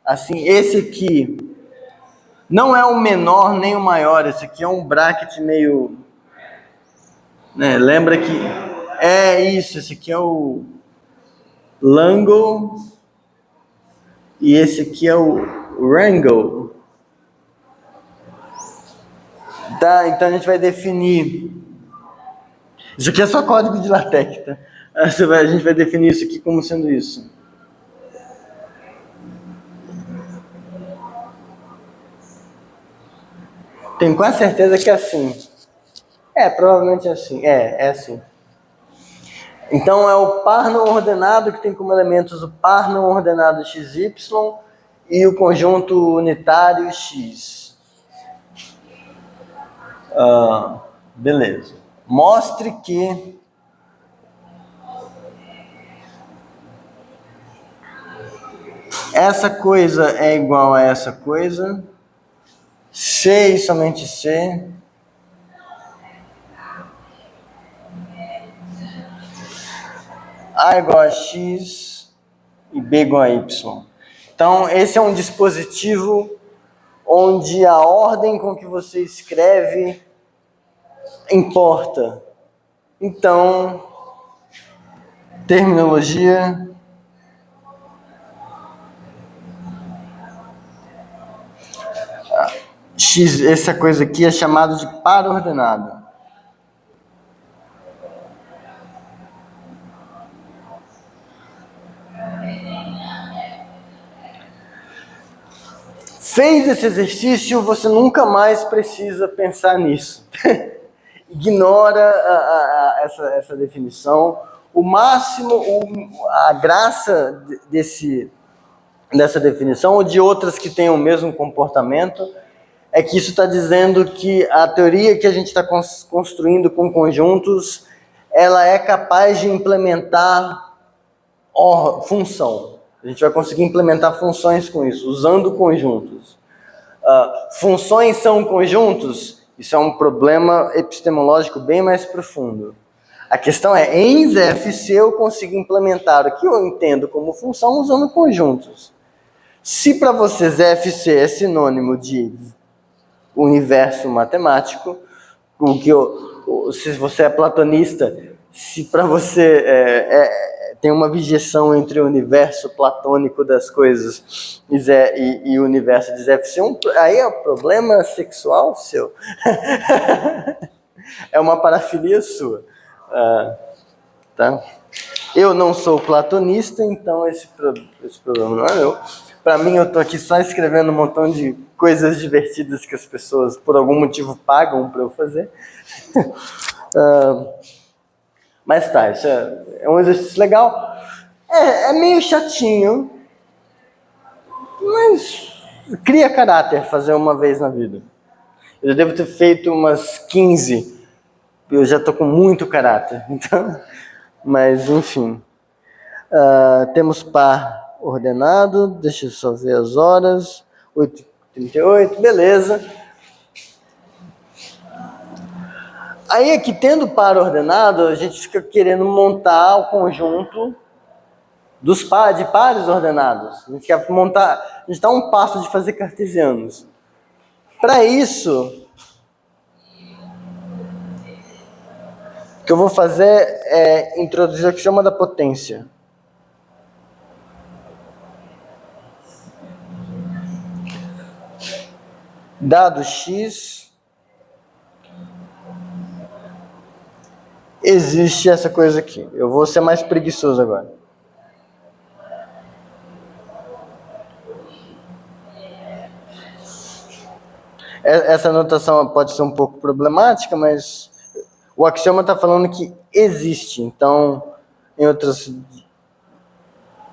Speaker 1: assim, esse aqui não é o menor nem o maior, esse aqui é um bracket meio... né, lembra que é isso, esse aqui é o Langle e esse aqui é o Wrangle. Tá, então a gente vai definir. Isso aqui é só código de LaTeX, tá? A gente vai definir isso aqui como sendo isso. Tenho quase certeza que é assim. Provavelmente é assim. É assim. Então é o par não ordenado que tem como elementos o par não ordenado XY e o conjunto unitário X. Beleza. Mostre que essa coisa é igual a essa coisa. C e somente C. A igual a X e B igual a Y. Então, esse é um dispositivo onde a ordem com que você escreve importa. Então, terminologia. X, essa coisa aqui é chamada de par ordenado. Fez esse exercício, você nunca mais precisa pensar nisso. Ignora essa definição. O máximo, a graça dessa definição, ou de outras que tenham o mesmo comportamento, é que isso está dizendo que a teoria que a gente está construindo com conjuntos, ela é capaz de implementar função. A gente vai conseguir implementar funções com isso, usando conjuntos. Funções são conjuntos? Isso é um problema epistemológico bem mais profundo. A questão é, em ZFC eu consigo implementar o que eu entendo como função usando conjuntos. Se para você ZFC é sinônimo de universo matemático, se você é platonista, se para você tem uma objeção entre o universo platônico das coisas e o universo de ZFC, aí é um problema sexual seu. É uma parafilia sua. Tá? Eu não sou platonista, então esse problema não é meu. Para mim, eu tô aqui só escrevendo um montão de coisas divertidas que as pessoas, por algum motivo, pagam para eu fazer. Mas tá, isso é um exercício legal. É meio chatinho, mas cria caráter fazer uma vez na vida. Eu devo ter feito umas 15. Eu já tô com muito caráter. Então, mas, enfim. Temos par ordenado. Deixa eu só ver as horas. 8h38, beleza. Aí aqui, tendo par ordenado, a gente fica querendo montar o conjunto de pares ordenados. A gente quer montar, a gente está a um passo de fazer cartesianos. Para isso, o que eu vou fazer é introduzir o que chama da potência. Dado x, existe essa coisa aqui. Eu vou ser mais preguiçoso agora. Essa notação pode ser um pouco problemática, mas o axioma está falando que existe. Então,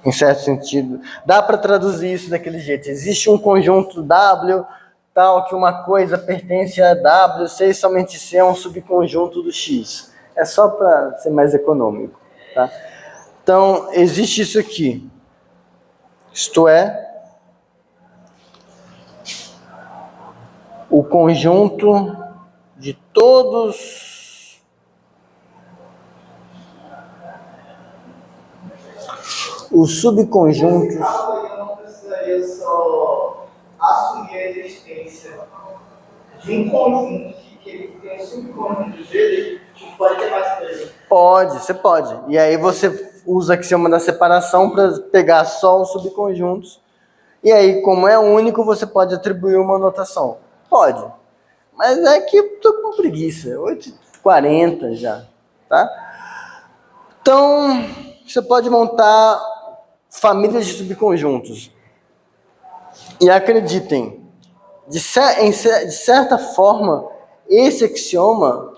Speaker 1: em certo sentido, dá para traduzir isso daquele jeito. Existe um conjunto W, tal que uma coisa pertence a W, C e somente C é um subconjunto do X. É só para ser mais econômico. Tá? Então, existe isso aqui. Isto é, o conjunto de todos os subconjuntos.
Speaker 2: Eu não precisaria só assumir a existência de um conjunto que ele tem um subconjunto dele, que pode ter mais coisa.
Speaker 1: Você pode. E aí você usa o axioma da separação para pegar só os subconjuntos. E aí, como é único, você pode atribuir uma notação. Pode. Mas é que eu tô com preguiça. 8h40 já. Tá? Então, você pode montar famílias de subconjuntos. E acreditem, de certa forma, esse axioma,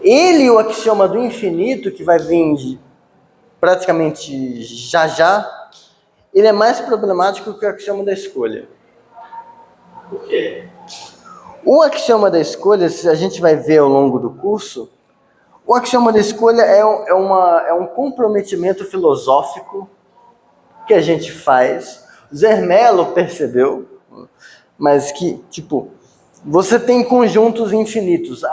Speaker 1: ele e o axioma do infinito, que vai vir praticamente já, ele é mais problemático que o axioma da escolha.
Speaker 2: Por quê?
Speaker 1: O axioma da escolha, se a gente vai ver ao longo do curso, o axioma da escolha é um comprometimento filosófico que a gente faz. Zermelo percebeu, mas que, você tem conjuntos infinitos.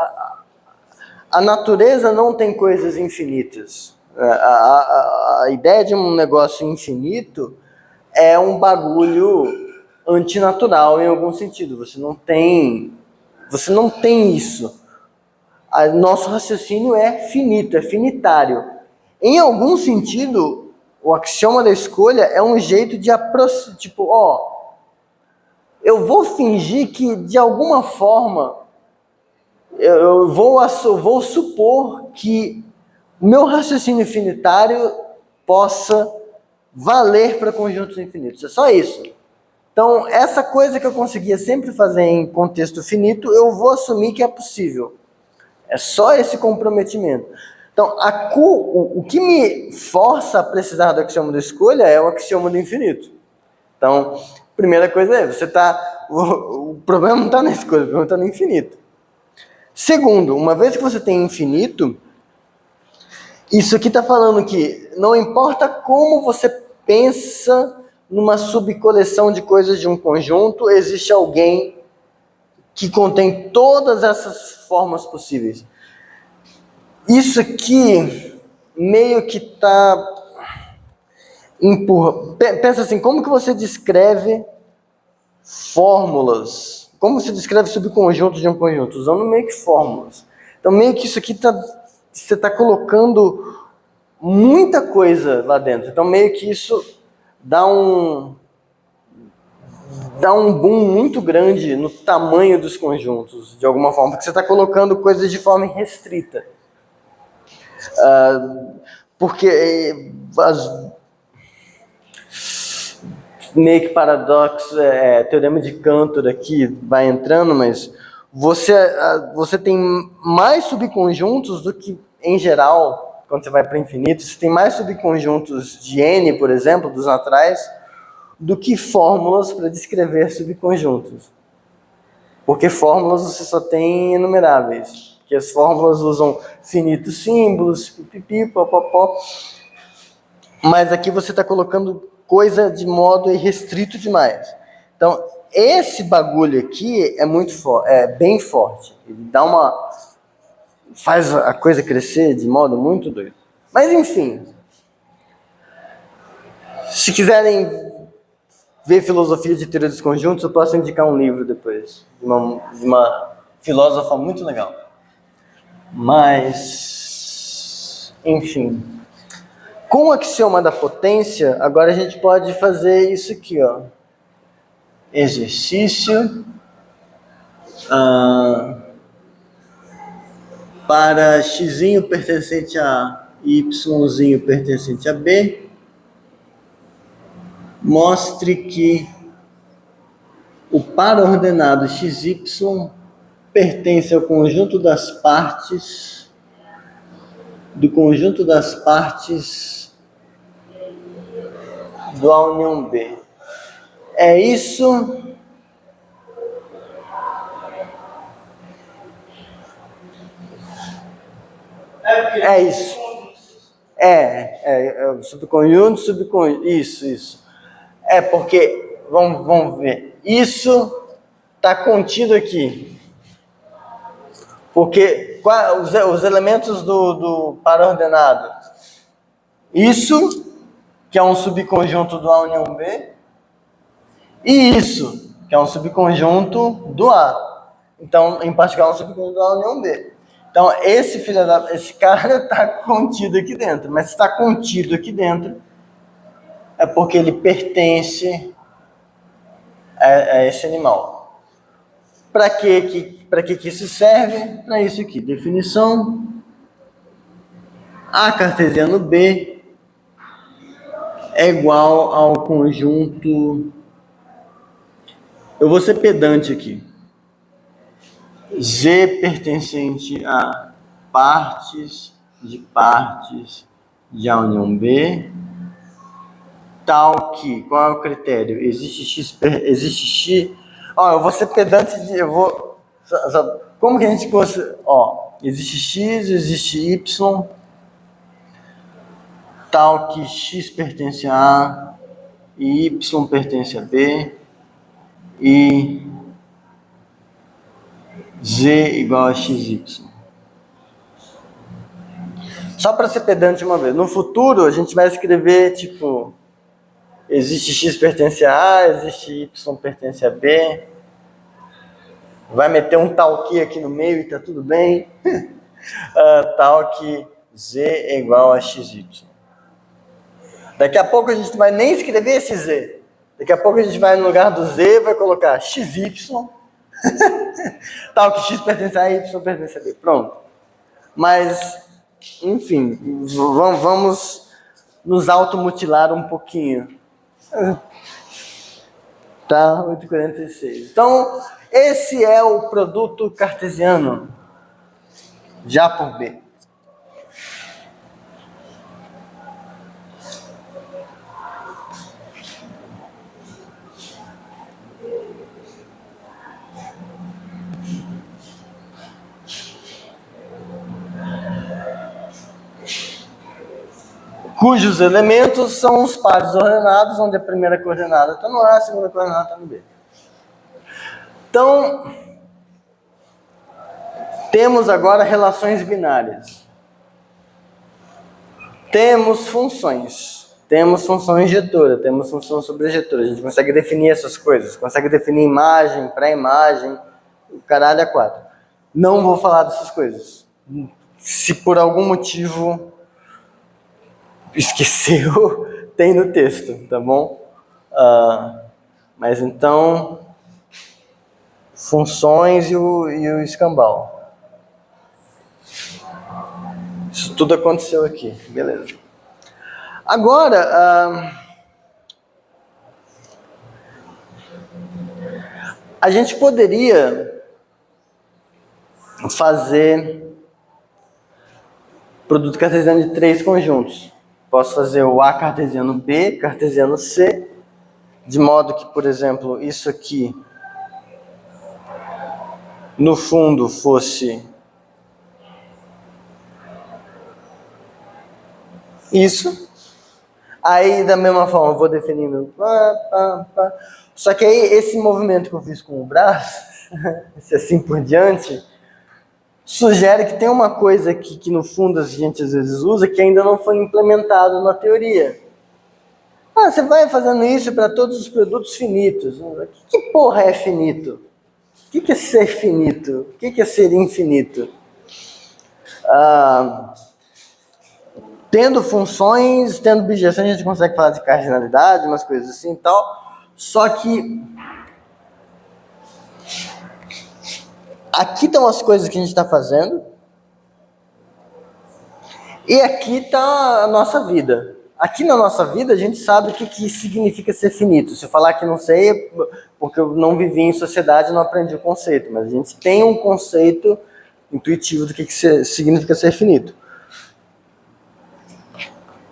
Speaker 1: A natureza não tem coisas infinitas. A ideia de um negócio infinito é um bagulho antinatural em algum sentido. Você não tem isso. Nosso raciocínio é finito, é finitário. Em algum sentido, o axioma da escolha é um jeito de aproximar, eu vou fingir que, de alguma forma, eu vou supor que o meu raciocínio infinitário possa valer para conjuntos infinitos. É só isso. Então, essa coisa que eu conseguia sempre fazer em contexto finito, eu vou assumir que é possível. É só esse comprometimento. Então, o que me força a precisar do axioma da escolha é o axioma do infinito. Então, primeira coisa é, o problema não está na escolha, o problema está no infinito. Segundo, uma vez que você tem infinito, isso aqui está falando que não importa como você pensa numa subcoleção de coisas de um conjunto, existe alguém que contém todas essas formas possíveis. Isso aqui meio que está Pensa assim, como que você descreve fórmulas? Como você descreve subconjuntos de um conjunto? Usando meio que fórmulas. Então meio que isso aqui você está colocando muita coisa lá dentro. Então meio que isso dá um boom muito grande no tamanho dos conjuntos, de alguma forma, porque você está colocando coisas de forma restrita. Porque meio que paradoxo, teorema de Cantor aqui vai entrando, mas você tem mais subconjuntos do que, em geral, quando você vai para o infinito, você tem mais subconjuntos de N, por exemplo, dos naturais, do que fórmulas para descrever subconjuntos. Porque fórmulas você só tem enumeráveis. Porque as fórmulas usam finitos símbolos, pipipi, popopó. Mas aqui você está colocando coisa de modo irrestrito demais. Então, esse bagulho aqui é muito forte, é bem forte. Ele faz a coisa crescer de modo muito doido. Mas enfim, se quiserem ver filosofia de teoria dos conjuntos, eu posso indicar um livro depois, de uma filósofa muito legal. Mas, enfim, com o axioma da potência, agora a gente pode fazer isso aqui, ó. Exercício para x pertencente a y pertencente a b, mostre que o par ordenado xy pertence ao conjunto das partes do conjunto das partes do A união B. É isso. É isso. Subconjunto, isso. É porque, vamos ver, isso está contido aqui. Porque os elementos do par ordenado, isso, que é um subconjunto do A união B, e isso, que é um subconjunto do A. Então, em particular, um subconjunto do A união B. Então, esse cara está contido aqui dentro. Mas se está contido aqui dentro, é porque ele pertence a esse animal. Para que isso serve? Para isso aqui. Definição. A cartesiano B é igual ao conjunto... Eu vou ser pedante aqui. Z pertencente a partes de A união B, tal que, qual é o critério? Existe X, eu vou ser pedante, como que a gente consegue, existe X, existe Y, tal que X pertence a A e Y pertence a B, e Z igual a XY. Só para ser pedante uma vez. No futuro, a gente vai escrever, tipo, existe X pertence a A, existe Y pertence a B. Vai meter um tal que aqui no meio e tá tudo bem. Tal que Z é igual a XY. Daqui a pouco a gente não vai nem escrever esse Z. Daqui a pouco a gente vai no lugar do Z, vai colocar XY. Tal que X pertence a Y pertence a B. Pronto. Mas, enfim, vamos nos automutilar um pouquinho. Tá? 8h46. Então, esse é o produto cartesiano. Já por B. Cujos elementos são os pares ordenados, onde a primeira coordenada está no A, a segunda coordenada está no B. Então, temos agora relações binárias. Temos funções. Temos função injetora, temos função sobrejetora. A gente consegue definir essas coisas, consegue definir imagem, pré-imagem, o caralho é 4. Não vou falar dessas coisas. Se por algum motivo esqueceu, tem no texto, tá bom? Mas então, funções e o escambau. Isso tudo aconteceu aqui, beleza. Agora, A gente poderia fazer produto cartesiano de 3 conjuntos. Posso fazer o A cartesiano B, cartesiano C, de modo que, por exemplo, isso aqui no fundo fosse isso. Aí, da mesma forma, eu vou definindo Só que aí, esse movimento que eu fiz com o braço, esse assim por diante, sugere que tem uma coisa aqui que no fundo a gente às vezes usa que ainda não foi implementado na teoria. Você vai fazendo isso para todos os produtos finitos. Que porra é finito? O que é ser finito? O que é ser infinito? Tendo funções, tendo objeções, a gente consegue falar de cardinalidade, umas coisas assim e tal. Só que aqui estão as coisas que a gente está fazendo. E aqui está a nossa vida. Aqui na nossa vida a gente sabe o que significa ser finito. Se eu falar que não sei, porque eu não vivi em sociedade e não aprendi o conceito. Mas a gente tem um conceito intuitivo do que significa ser finito.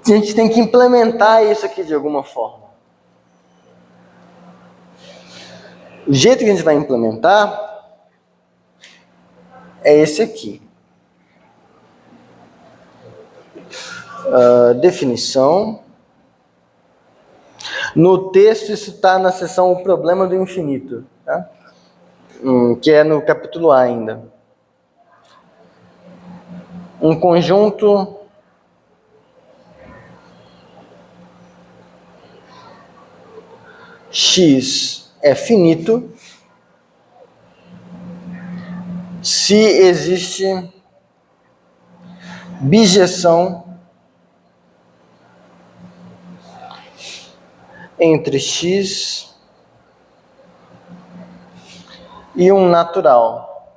Speaker 1: A gente tem que implementar isso aqui de alguma forma. O jeito que a gente vai implementar é esse aqui. Definição. No texto isso está na seção O Problema do Infinito, tá? Que é no capítulo A ainda. Um conjunto X é finito se existe bijeção entre X e um natural.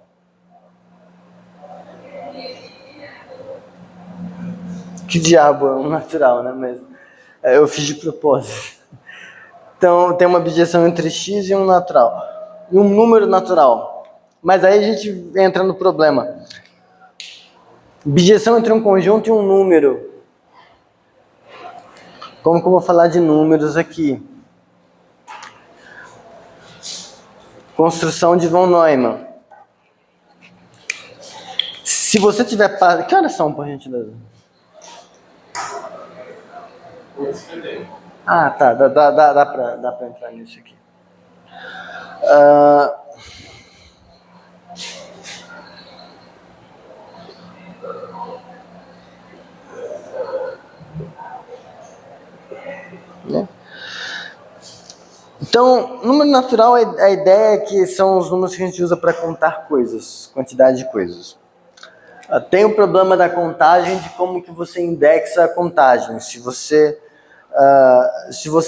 Speaker 1: Que diabo é um natural, né? Mas eu fiz de propósito. Então, tem uma bijeção entre X e um natural. E um número natural. Mas aí a gente entra no problema. Bijeção entre um conjunto e um número. Como que eu vou falar de números aqui? Construção de von Neumann. Se você tiver... Que horas são, por gentileza? Tá. Dá pra entrar nisso aqui. Né? Então, número natural, a ideia é que são os números que a gente usa para contar coisas, quantidade de coisas. Tem o problema da contagem, de como que você indexa a contagem. Se você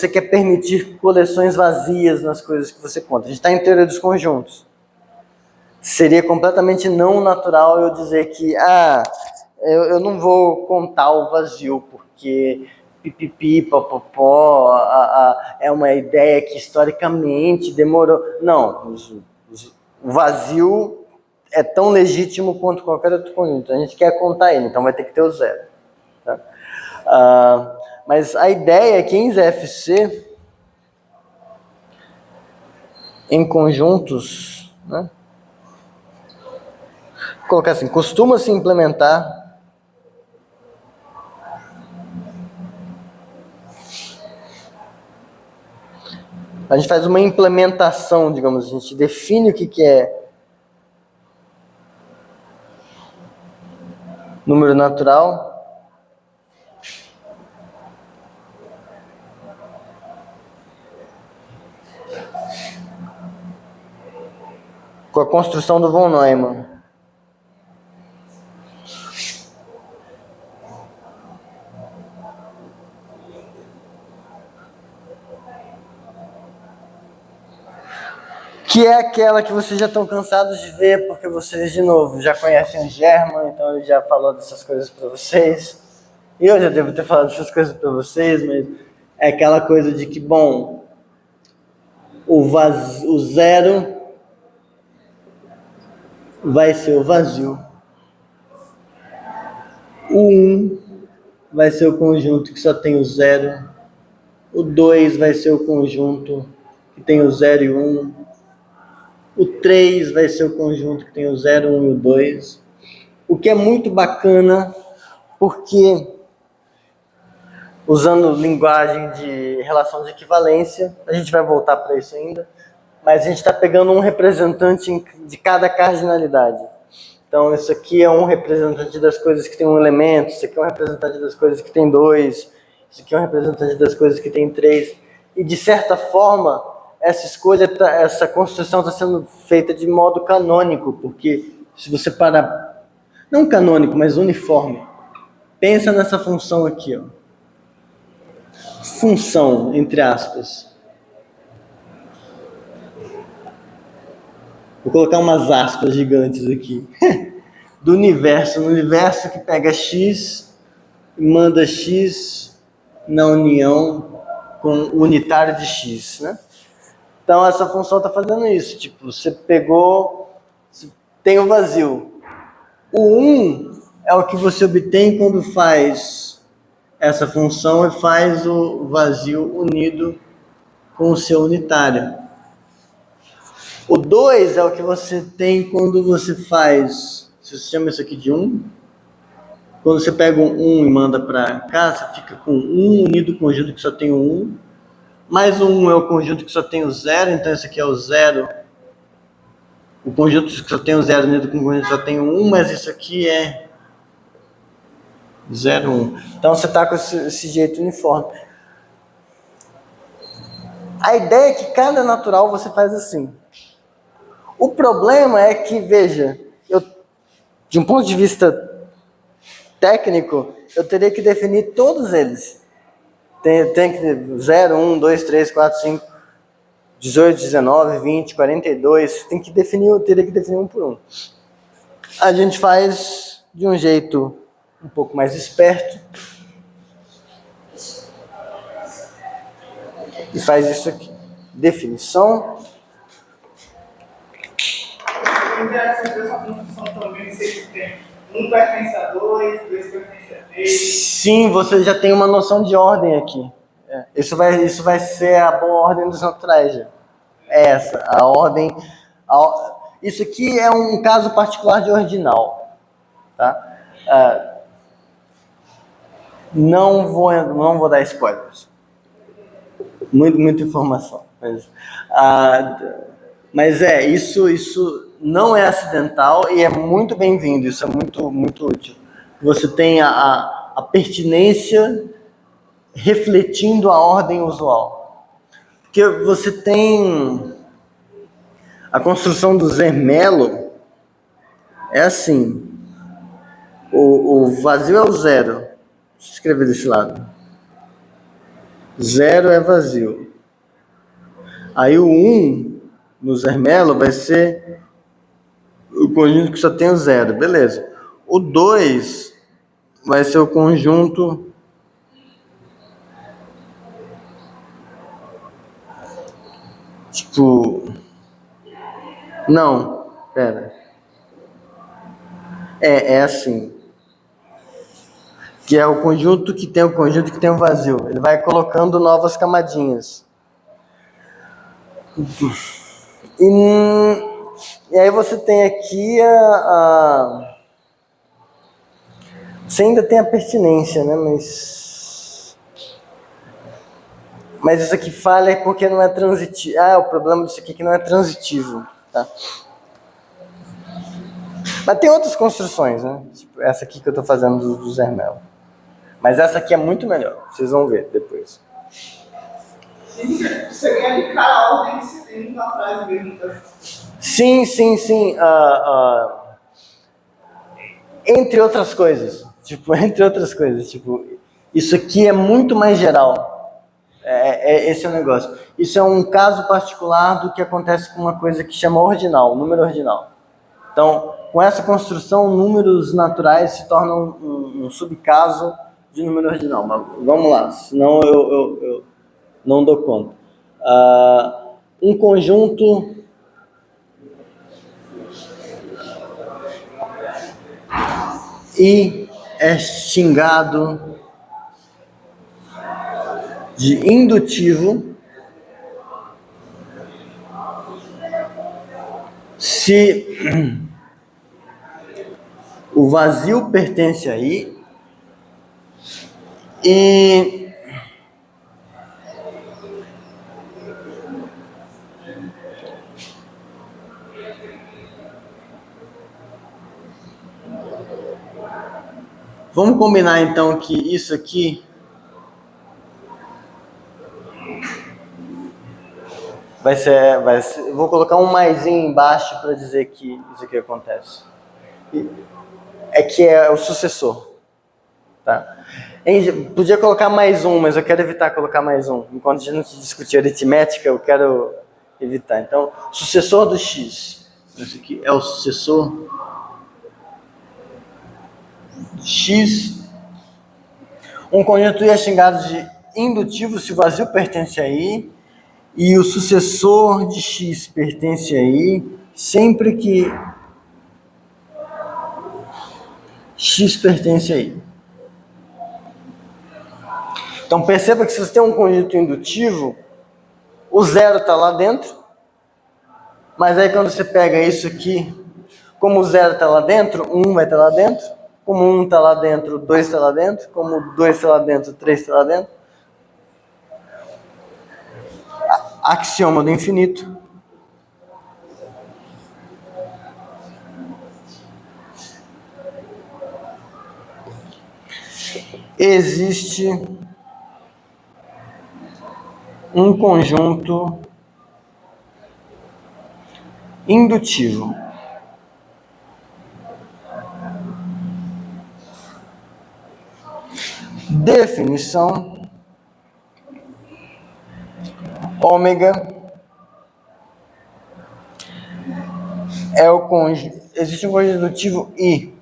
Speaker 1: quer permitir coleções vazias nas coisas que você conta. A gente está em teoria dos conjuntos. Seria completamente não natural eu dizer que eu não vou contar o vazio, porque pipipi, popopó, é uma ideia que historicamente demorou. Não, o vazio é tão legítimo quanto qualquer outro conjunto. A gente quer contar ele, então vai ter que ter o zero. Tá? Mas a ideia é que em ZFC, em conjuntos, né? Vou colocar assim, costuma-se implementar a gente faz uma implementação, digamos, a gente define o que é número natural com a construção do von Neumann. Que é aquela que vocês já estão cansados de ver, porque vocês, de novo, já conhecem o German, então ele já falou dessas coisas para vocês. E eu já devo ter falado dessas coisas para vocês, mas é aquela coisa de que, bom, o zero vai ser o vazio. O 1 vai ser o conjunto que só tem o 0. O 2 vai ser o conjunto que tem o 0 e o 1. O 3 vai ser o conjunto que tem o 0, 1 e o 2. O que é muito bacana, porque usando linguagem de relação de equivalência, a gente vai voltar para isso ainda, mas a gente está pegando um representante de cada cardinalidade. Então, isso aqui é um representante das coisas que tem um elemento, isso aqui é um representante das coisas que tem 2, isso aqui é um representante das coisas que tem 3. E, de certa forma, essa escolha, essa construção está sendo feita de modo canônico, porque se você parar, não canônico, mas uniforme, pensa nessa função aqui, ó. Função, entre aspas. Vou colocar umas aspas gigantes aqui. Do universo, no universo que pega x e manda x na união com o unitário de x, né? Então essa função está fazendo isso, tipo, você pegou, tem o vazio. O 1 é o que você obtém quando faz essa função e faz o vazio unido com o seu unitário. O 2 é o que você tem quando você faz, você chama isso aqui de 1. Quando você pega um 1 e manda para cá, você fica com 1 unido com o conjunto que só tem o 1. Mais o 1 é o conjunto que só tem o 0, então esse aqui é o 0. O conjunto que só tem o 0 unido com o conjunto que só tem o 1, mas isso aqui é 0, 1. Então você está com esse jeito uniforme. A ideia é que cada natural você faz assim. O problema é que, veja, de um ponto de vista técnico, eu teria que definir todos eles. Tem que ter 0, 1, 2, 3, 4, 5, 18, 19, 20, 42. Teria que definir um por um. A gente faz de um jeito um pouco mais esperto. E faz isso aqui. Definição.
Speaker 2: É interessante essa construção também, sei que tem 1 pertence a 2, 2 pertence a 3.
Speaker 1: Sim, você já tem uma noção de ordem aqui. Isso vai ser a boa ordem dos naturais. Já. É essa, a ordem. Isso aqui é um caso particular de ordinal. Tá? Não vou dar spoilers. Muita informação. Mas isso não é acidental e é muito bem-vindo. Isso é muito útil. Você tem a pertinência refletindo a ordem usual. Porque você tem a construção do Zermelo é assim. O vazio é o 0. Deixa eu escrever desse lado. 0 é vazio. Aí o 1 no Zermelo vai ser o conjunto que só tem o 0. Beleza. O 2 vai ser o conjunto tipo... Não, pera. É assim. Que é o conjunto que tem o vazio. Ele vai colocando novas camadinhas. E aí você tem aqui você ainda tem a pertinência, né? Mas isso aqui falha porque não é transitivo. O problema disso aqui é que não é transitivo, tá? Mas tem outras construções, né? Tipo essa aqui que eu estou fazendo do Zermelo. Mas essa aqui é muito melhor. Vocês vão ver depois.
Speaker 2: Você quer linkar a ordem que você tem na frase mesmo, tá?
Speaker 1: Sim. Entre outras coisas. Isso aqui é muito mais geral. Esse é o negócio. Isso é um caso particular do que acontece com uma coisa que chama ordinal, número ordinal. Então, com essa construção, números naturais se tornam um subcaso de número ordinal. Mas vamos lá, senão eu não dou conta. Um conjunto I é xingado de indutivo se o vazio pertence a I e vamos combinar então que isso aqui vai ser, vou colocar um maisinho embaixo para dizer que isso aqui acontece. É que é o sucessor, tá? Podia colocar mais um, mas eu quero evitar colocar mais um. Enquanto a gente discutir aritmética, eu quero evitar. Então, sucessor do x. Esse aqui é o sucessor x. Um conjunto I é xingado de indutivo se o vazio pertence a I e o sucessor de x pertence a I sempre que x pertence a I. Então perceba que se você tem um conjunto indutivo, o zero está lá dentro, mas aí quando você pega isso aqui, como o zero está lá dentro, 1 vai estar lá dentro, como 1 está lá dentro, 2 está lá dentro, como 2 está lá dentro, 3 está lá dentro. Axioma do infinito. Existe um conjunto indutivo. Definição: ômega é o conjunto. Existe um conjunto indutivo I.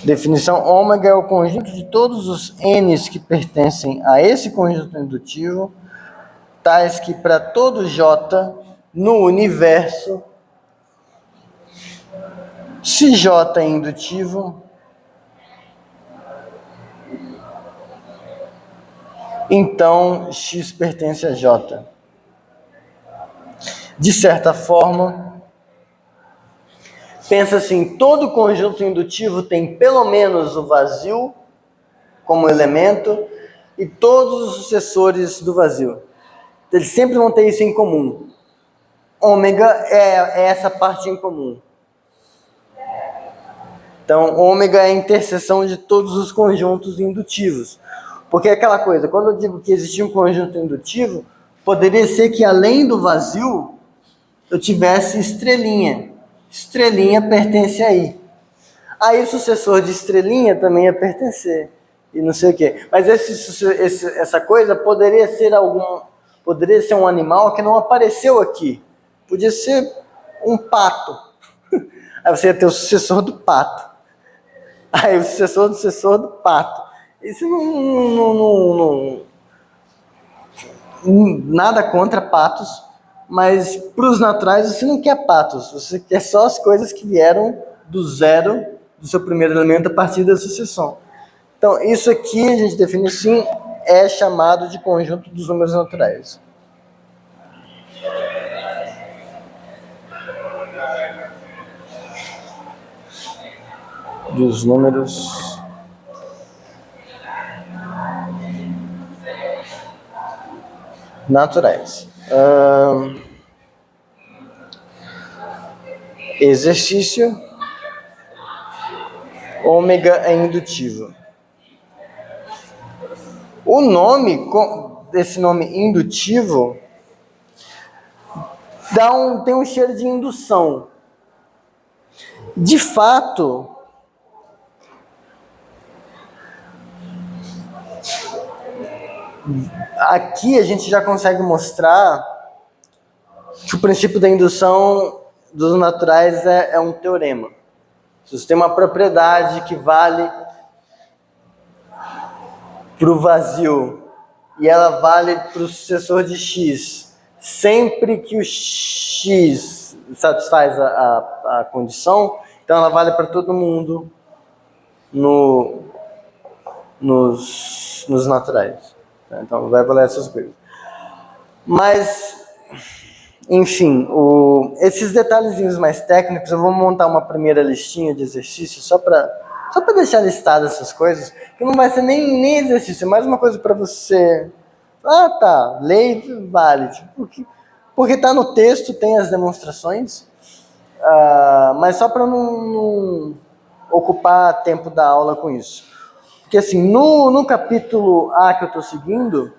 Speaker 1: Definição: ômega é o conjunto de todos os n's que pertencem a esse conjunto indutivo, tais que para todo J no universo, se J é indutivo, então X pertence a J. De certa forma, pensa assim, todo conjunto indutivo tem pelo menos o vazio como elemento e todos os sucessores do vazio. Eles sempre vão ter isso em comum. Ômega é essa parte em comum. Então, ômega é a interseção de todos os conjuntos indutivos. Porque é aquela coisa, quando eu digo que existia um conjunto indutivo, poderia ser que além do vazio, eu tivesse estrelinha. Estrelinha pertence a I. Aí o sucessor de estrelinha também ia pertencer. E não sei o quê. Mas essa coisa poderia ser um animal que não apareceu aqui. Podia ser um pato. Aí você ia ter o sucessor do pato. Aí o sucessor do pato. Isso nada contra patos, mas para os naturais você não quer patos, você quer só as coisas que vieram do zero, do seu primeiro elemento, a partir da sucessão. Então, isso aqui a gente define assim, é chamado de conjunto dos números naturais. Dos números naturais. Exercício: ômega é indutivo. O nome desse nome indutivo tem um cheiro de indução. De fato, aqui a gente já consegue mostrar que o princípio da indução dos naturais é um teorema. Se você tem uma propriedade que vale para o vazio e ela vale para o sucessor de x, sempre que o x satisfaz a condição, então ela vale para todo mundo nos naturais. Então vai valer essas coisas. Mas, enfim, esses detalhezinhos mais técnicos, eu vou montar uma primeira listinha de exercícios só para deixar listadas essas coisas, que não vai ser nem exercício, é mais uma coisa para você... Ah, tá, lei vale, porque tá no texto, tem as demonstrações, mas só para não ocupar tempo da aula com isso. Porque assim, no capítulo A que eu estou seguindo,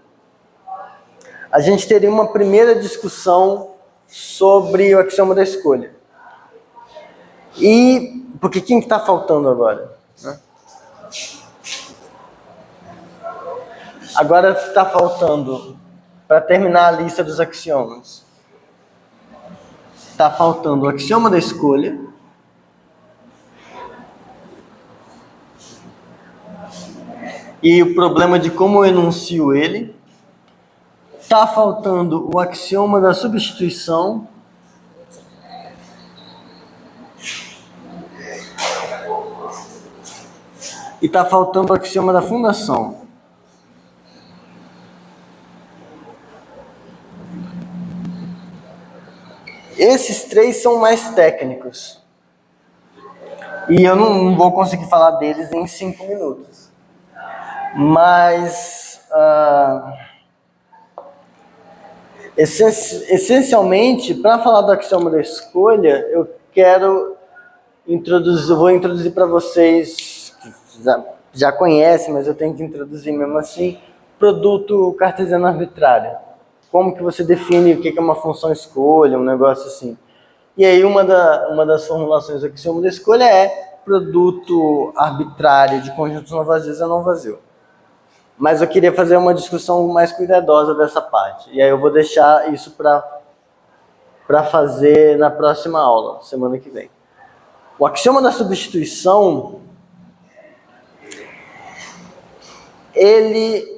Speaker 1: a gente teria uma primeira discussão sobre o axioma da escolha. Porque quem que está faltando agora? Né? Agora está faltando, para terminar a lista dos axiomas, está faltando o axioma da escolha, e o problema de como eu enuncio ele. Está faltando o axioma da substituição. E está faltando o axioma da fundação. Esses três são mais técnicos. E eu não vou conseguir falar deles em 5 minutos. Mas... essencialmente, para falar do axioma da escolha, eu vou introduzir para vocês, que já conhecem, mas eu tenho que introduzir mesmo assim, produto cartesiano arbitrário. Como que você define o que é uma função escolha, um negócio assim. E aí uma das formulações do axioma da escolha é produto arbitrário de conjuntos não vazios é não vazio. Mas eu queria fazer uma discussão mais cuidadosa dessa parte. E aí eu vou deixar isso para fazer na próxima aula, semana que vem. O axioma da substituição, ele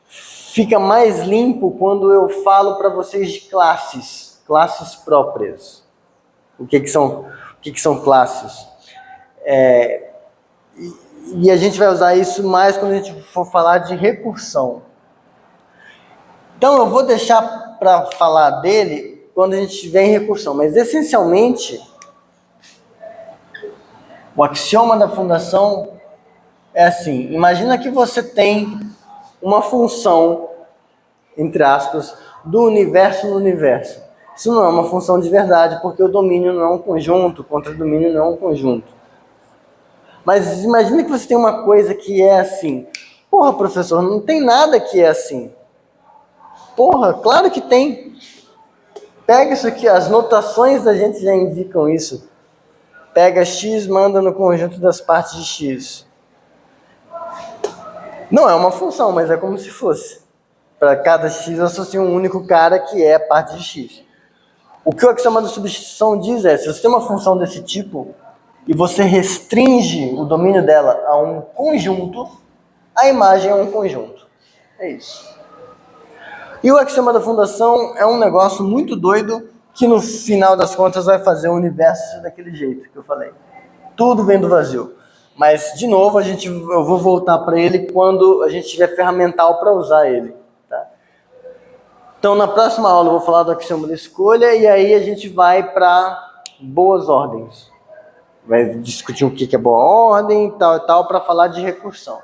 Speaker 1: fica mais limpo quando eu falo para vocês de classes próprias. O que são classes? E a gente vai usar isso mais quando a gente for falar de recursão. Então eu vou deixar para falar dele quando a gente estiver em recursão. Mas essencialmente, o axioma da fundação é assim. Imagina que você tem uma função, entre aspas, do universo no universo. Isso não é uma função de verdade, porque o domínio não é um conjunto, o contradomínio não é um conjunto. Mas imagina que você tem uma coisa que é assim. Porra, professor, não tem nada que é assim. Porra, claro que tem. Pega isso aqui, as notações da gente já indicam isso. Pega x, manda no conjunto das partes de x. Não é uma função, mas é como se fosse. Para cada x eu associo um único cara que é a parte de x. O que o axioma da substituição diz é, se você tem uma função desse tipo, e você restringe o domínio dela a um conjunto, a imagem é um conjunto. É isso. E o axioma da fundação é um negócio muito doido que no final das contas vai fazer o universo daquele jeito que eu falei. Tudo vem do vazio. Mas, de novo, eu vou voltar para ele quando a gente tiver ferramental para usar ele. Tá? Então, na próxima aula eu vou falar do axioma da escolha e aí a gente vai para boas ordens. Vai discutir o que é boa ordem e tal, para falar de recursão.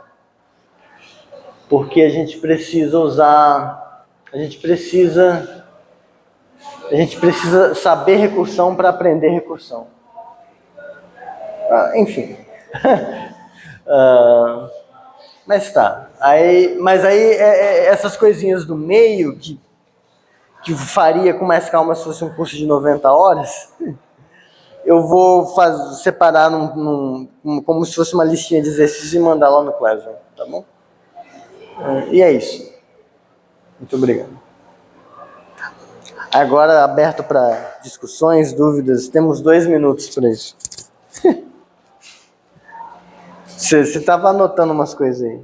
Speaker 1: Porque a gente precisa saber recursão para aprender recursão. Enfim. Mas tá. Mas aí essas coisinhas do meio que faria com mais calma se fosse um curso de 90 horas... Eu vou separar como se fosse uma listinha de exercícios e mandar lá no Classroom, tá bom? E é isso. Muito obrigado. Agora, aberto para discussões, dúvidas, temos 2 minutos para isso. Você estava anotando umas coisas aí.